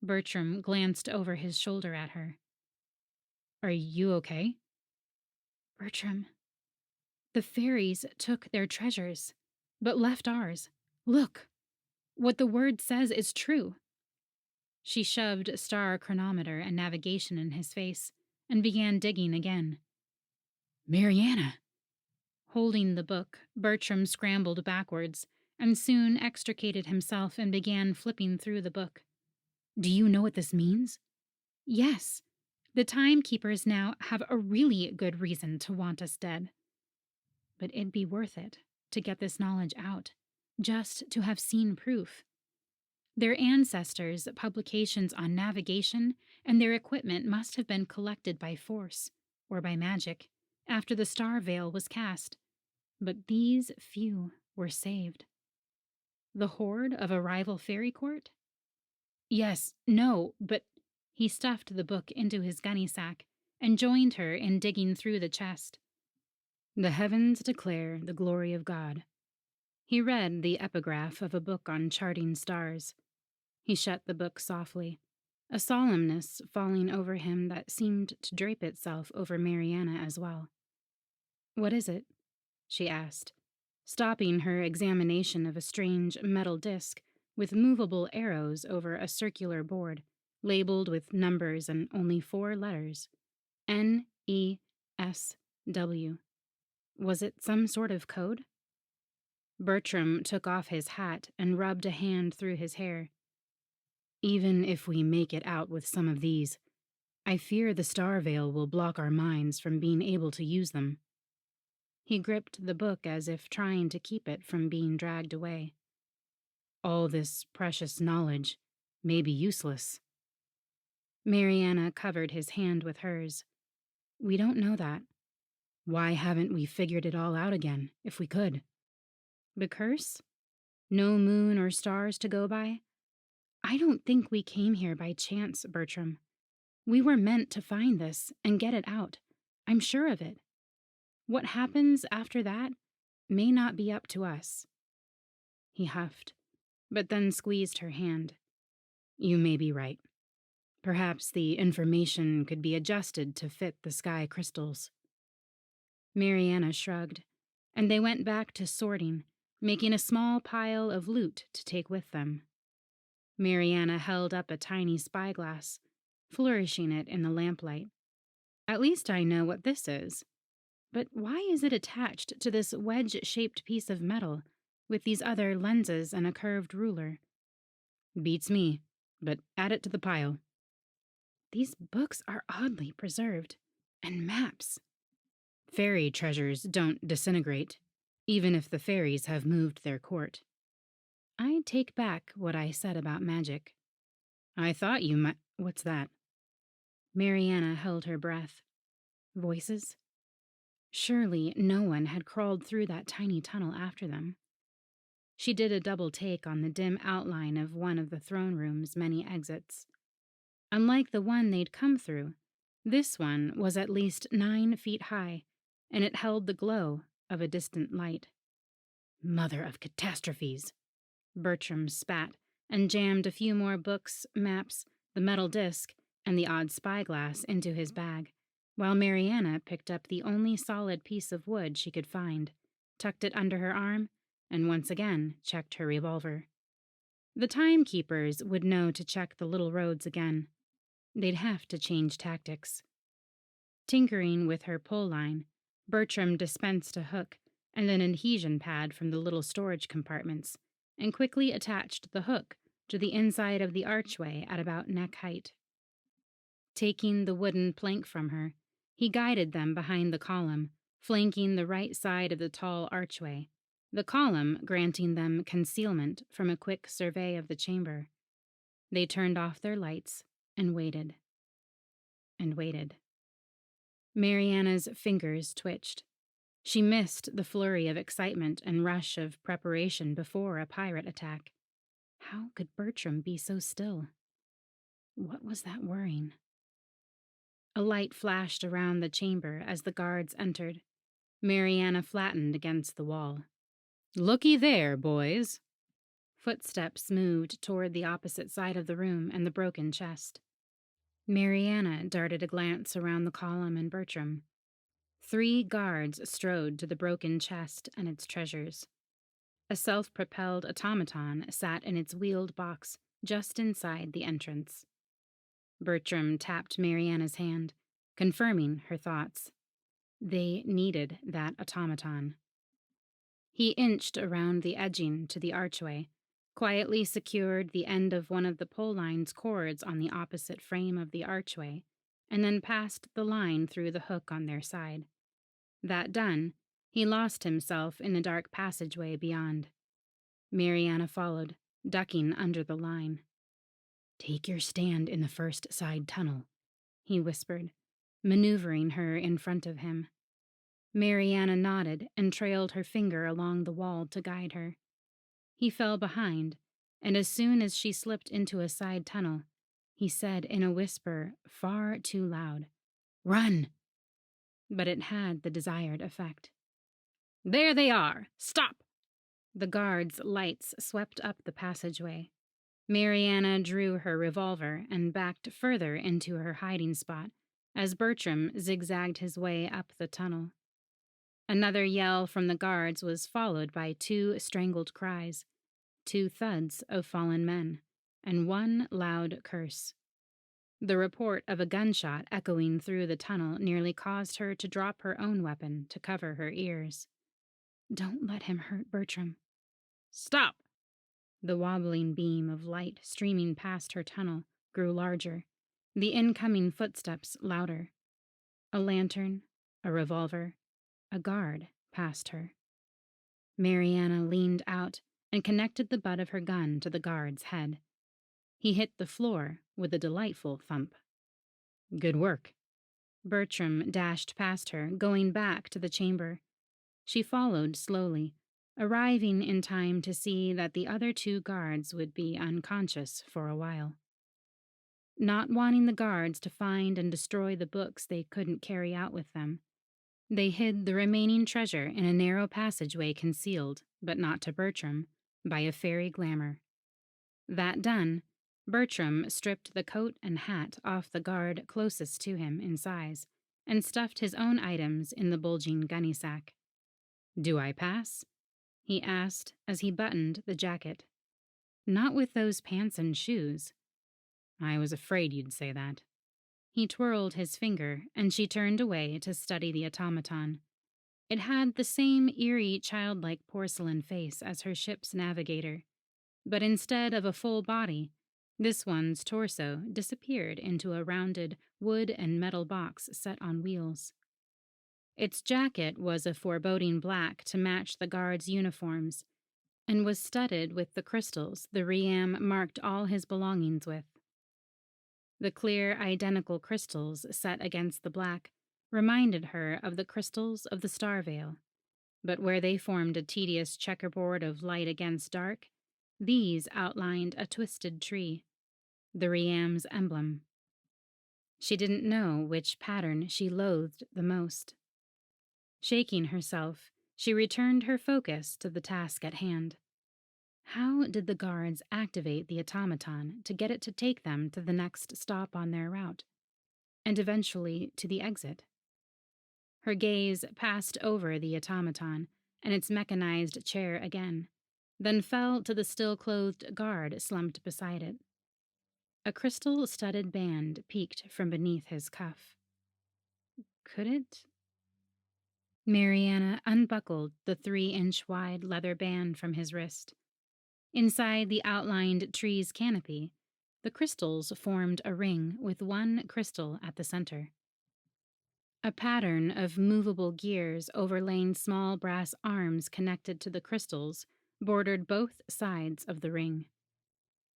Speaker 1: Bertram glanced over his shoulder at her. "Are you okay?" "Bertram, the fairies took their treasures, but left ours. Look! What the word says is true." She shoved star chronometer and navigation in his face and began digging again. "Mariana!" Holding the book, Bertram scrambled backwards and soon extricated himself and began flipping through the book. "Do you know what this means?" "Yes. The timekeepers now have a really good reason to want us dead. But it'd be worth it to get this knowledge out, just to have seen proof. Their ancestors' publications on navigation and their equipment must have been collected by force, or by magic, after the star veil was cast. But these few were saved. The horde of a rival fairy court? Yes, no, but..." He stuffed the book into his gunny sack and joined her in digging through the chest. "The heavens declare the glory of God." He read the epigraph of a book on charting stars. He shut the book softly, a solemnness falling over him that seemed to drape itself over Mariana as well. "What is it?" she asked, stopping her examination of a strange metal disc with movable arrows over a circular board, labeled with numbers and only 4 letters. NESW. Was it some sort of code? Bertram took off his hat and rubbed a hand through his hair. "Even if we make it out with some of these, I fear the star veil will block our minds from being able to use them." He gripped the book as if trying to keep it from being dragged away. All this precious knowledge may be useless. Mariana covered his hand with hers. We don't know that. Why haven't we figured it all out again, if we could? The curse? No moon or stars to go by? I don't think we came here by chance, Bertram. We were meant to find this and get it out. I'm sure of it. What happens after that may not be up to us. He huffed, but then squeezed her hand. You may be right. Perhaps the information could be adjusted to fit the sky crystals. Mariana shrugged, and they went back to sorting, making a small pile of loot to take with them. Mariana held up a tiny spyglass, flourishing it in the lamplight. At least I know what this is. But why is it attached to this wedge-shaped piece of metal with these other lenses and a curved ruler? Beats me, but add it to the pile. These books are oddly preserved. And maps. Fairy treasures don't disintegrate, even if the fairies have moved their court. I take back what I said about magic. I thought you might. What's that? Mariana held her breath. Voices? Surely no one had crawled through that tiny tunnel after them. She did a double take on the dim outline of one of the throne room's many exits. Unlike the one they'd come through, this one was at least 9 feet high, and it held the glow of a distant light. Mother of catastrophes! Bertram spat and jammed a few more books, maps, the metal disc, and the odd spyglass into his bag, while Mariana picked up the only solid piece of wood she could find, tucked it under her arm, and once again checked her revolver. The timekeepers would know to check the little roads again. They'd have to change tactics. Tinkering with her pull line, Bertram dispensed a hook and an adhesion pad from the little storage compartments, and quickly attached the hook to the inside of the archway at about neck height. Taking the wooden plank from her, he guided them behind the column, flanking the right side of the tall archway, the column granting them concealment from a quick survey of the chamber. They turned off their lights and waited. And waited. Mariana's fingers twitched. She missed the flurry of excitement and rush of preparation before a pirate attack. How could Bertram be so still? What was that whirring? A light flashed around the chamber as the guards entered. Mariana flattened against the wall. Looky there, boys. Footsteps moved toward the opposite side of the room and the broken chest. Mariana darted a glance around the column and Bertram. 3 guards strode to the broken chest and its treasures. A self-propelled automaton sat in its wheeled box just inside the entrance. Bertram tapped Mariana's hand, confirming her thoughts. They needed that automaton. He inched around the edging to the archway, quietly secured the end of one of the pole line's cords on the opposite frame of the archway, and then passed the line through the hook on their side. That done, he lost himself in a dark passageway beyond. Mariana followed, ducking under the line. Take your stand in the first side tunnel, he whispered, maneuvering her in front of him. Mariana nodded and trailed her finger along the wall to guide her. He fell behind, and as soon as she slipped into a side tunnel, he said in a whisper far too loud, Run! But it had the desired effect. There they are! Stop! The guards' lights swept up the passageway. Mariana drew her revolver and backed further into her hiding spot as Bertram zigzagged his way up the tunnel. Another yell from the guards was followed by 2 strangled cries, 2 thuds of fallen men, and 1 loud curse. The report of a gunshot echoing through the tunnel nearly caused her to drop her own weapon to cover her ears. Don't let him hurt Bertram. Stop! The wobbling beam of light streaming past her tunnel grew larger, the incoming footsteps louder. A lantern, a revolver, a guard past her. Mariana leaned out and connected the butt of her gun to the guard's head. He hit the floor with a delightful thump. Good work. Bertram dashed past her, going back to the chamber. She followed slowly, arriving in time to see that the other 2 guards would be unconscious for a while. Not wanting the guards to find and destroy the books they couldn't carry out with them, they hid the remaining treasure in a narrow passageway concealed, but not to Bertram, by a fairy glamour. That done, Bertram stripped the coat and hat off the guard closest to him in size and stuffed his own items in the bulging gunny sack. "Do I pass?" he asked as he buttoned the jacket. "Not with those pants and shoes." "I was afraid you'd say that." He twirled his finger, and she turned away to study the automaton. It had the same eerie, childlike porcelain face as her ship's navigator, but instead of a full body, this one's torso disappeared into a rounded wood and metal box set on wheels. Its jacket was a foreboding black to match the guards' uniforms, and was studded with the crystals the Riam marked all his belongings with. The clear, identical crystals set against the black reminded her of the crystals of the Star Veil, but where they formed a tedious checkerboard of light against dark, these outlined a twisted tree, the Riam's emblem. She didn't know which pattern she loathed the most. Shaking herself, she returned her focus to the task at hand. How did the guards activate the automaton to get it to take them to the next stop on their route, and eventually to the exit? Her gaze passed over the automaton and its mechanized chair again, then fell to the still-clothed guard slumped beside it. A crystal-studded band peeked from beneath his cuff. Could it? Mariana unbuckled the 3-inch-wide leather band from his wrist. Inside the outlined tree's canopy, the crystals formed a ring with one crystal at the center. A pattern of movable gears overlaying small brass arms connected to the crystals bordered both sides of the ring.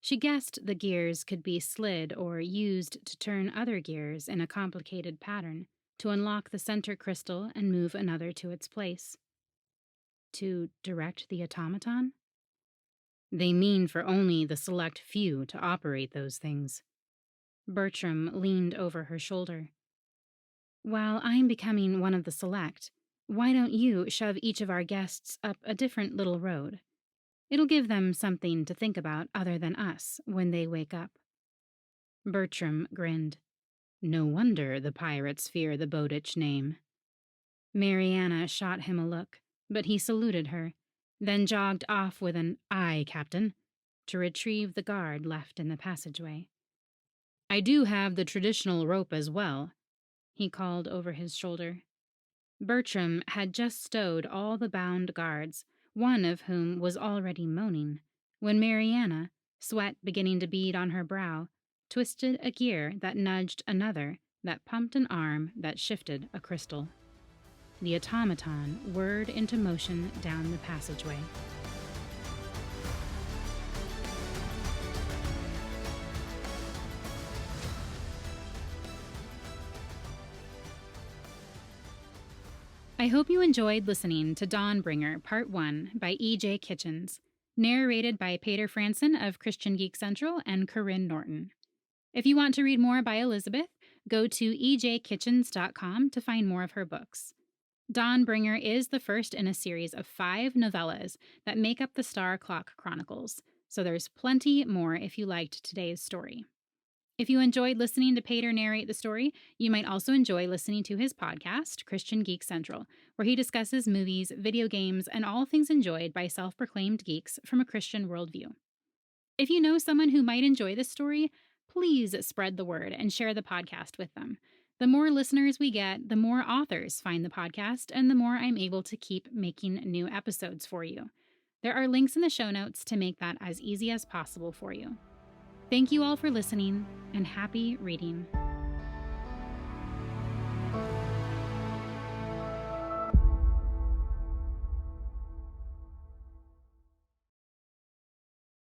Speaker 1: She guessed the gears could be slid or used to turn other gears in a complicated pattern to unlock the center crystal and move another to its place. To direct the automaton? They mean for only the select few to operate those things. Bertram leaned over her shoulder. While I'm becoming one of the select, why don't you shove each of our guests up a different little road? It'll give them something to think about other than us when they wake up. Bertram grinned. No wonder the pirates fear the Bowditch name. Mariana shot him a look, but he saluted her, then jogged off with an "Aye, Captain," to retrieve the guard left in the passageway. "I do have the traditional rope as well," he called over his shoulder. Bertram had just stowed all the bound guards, one of whom was already moaning, when Mariana, sweat beginning to bead on her brow, twisted a gear that nudged another, that pumped an arm that shifted a crystal. The automaton whirred into motion down the passageway. I hope you enjoyed listening to Dawnbringer Part 1 by E.J. Kitchens, narrated by Paeter Frandsen of Christian Geek Central and Karyne Norton. If you want to read more by Elizabeth, go to ejkitchens.com to find more of her books. Dawnbringer is the first in a series of 5 novellas that make up the Star Clock Chronicles, so there's plenty more if you liked today's story. If you enjoyed listening to Paeter narrate the story, you might also enjoy listening to his podcast, Christian Geek Central, where he discusses movies, video games, and all things enjoyed by self-proclaimed geeks from a Christian worldview. If you know someone who might enjoy this story, please spread the word and share the podcast with them. The more listeners we get, the more authors find the podcast, and the more I'm able to keep making new episodes for you. There are links in the show notes to make that as easy as possible for you. Thank you all for listening, and happy reading.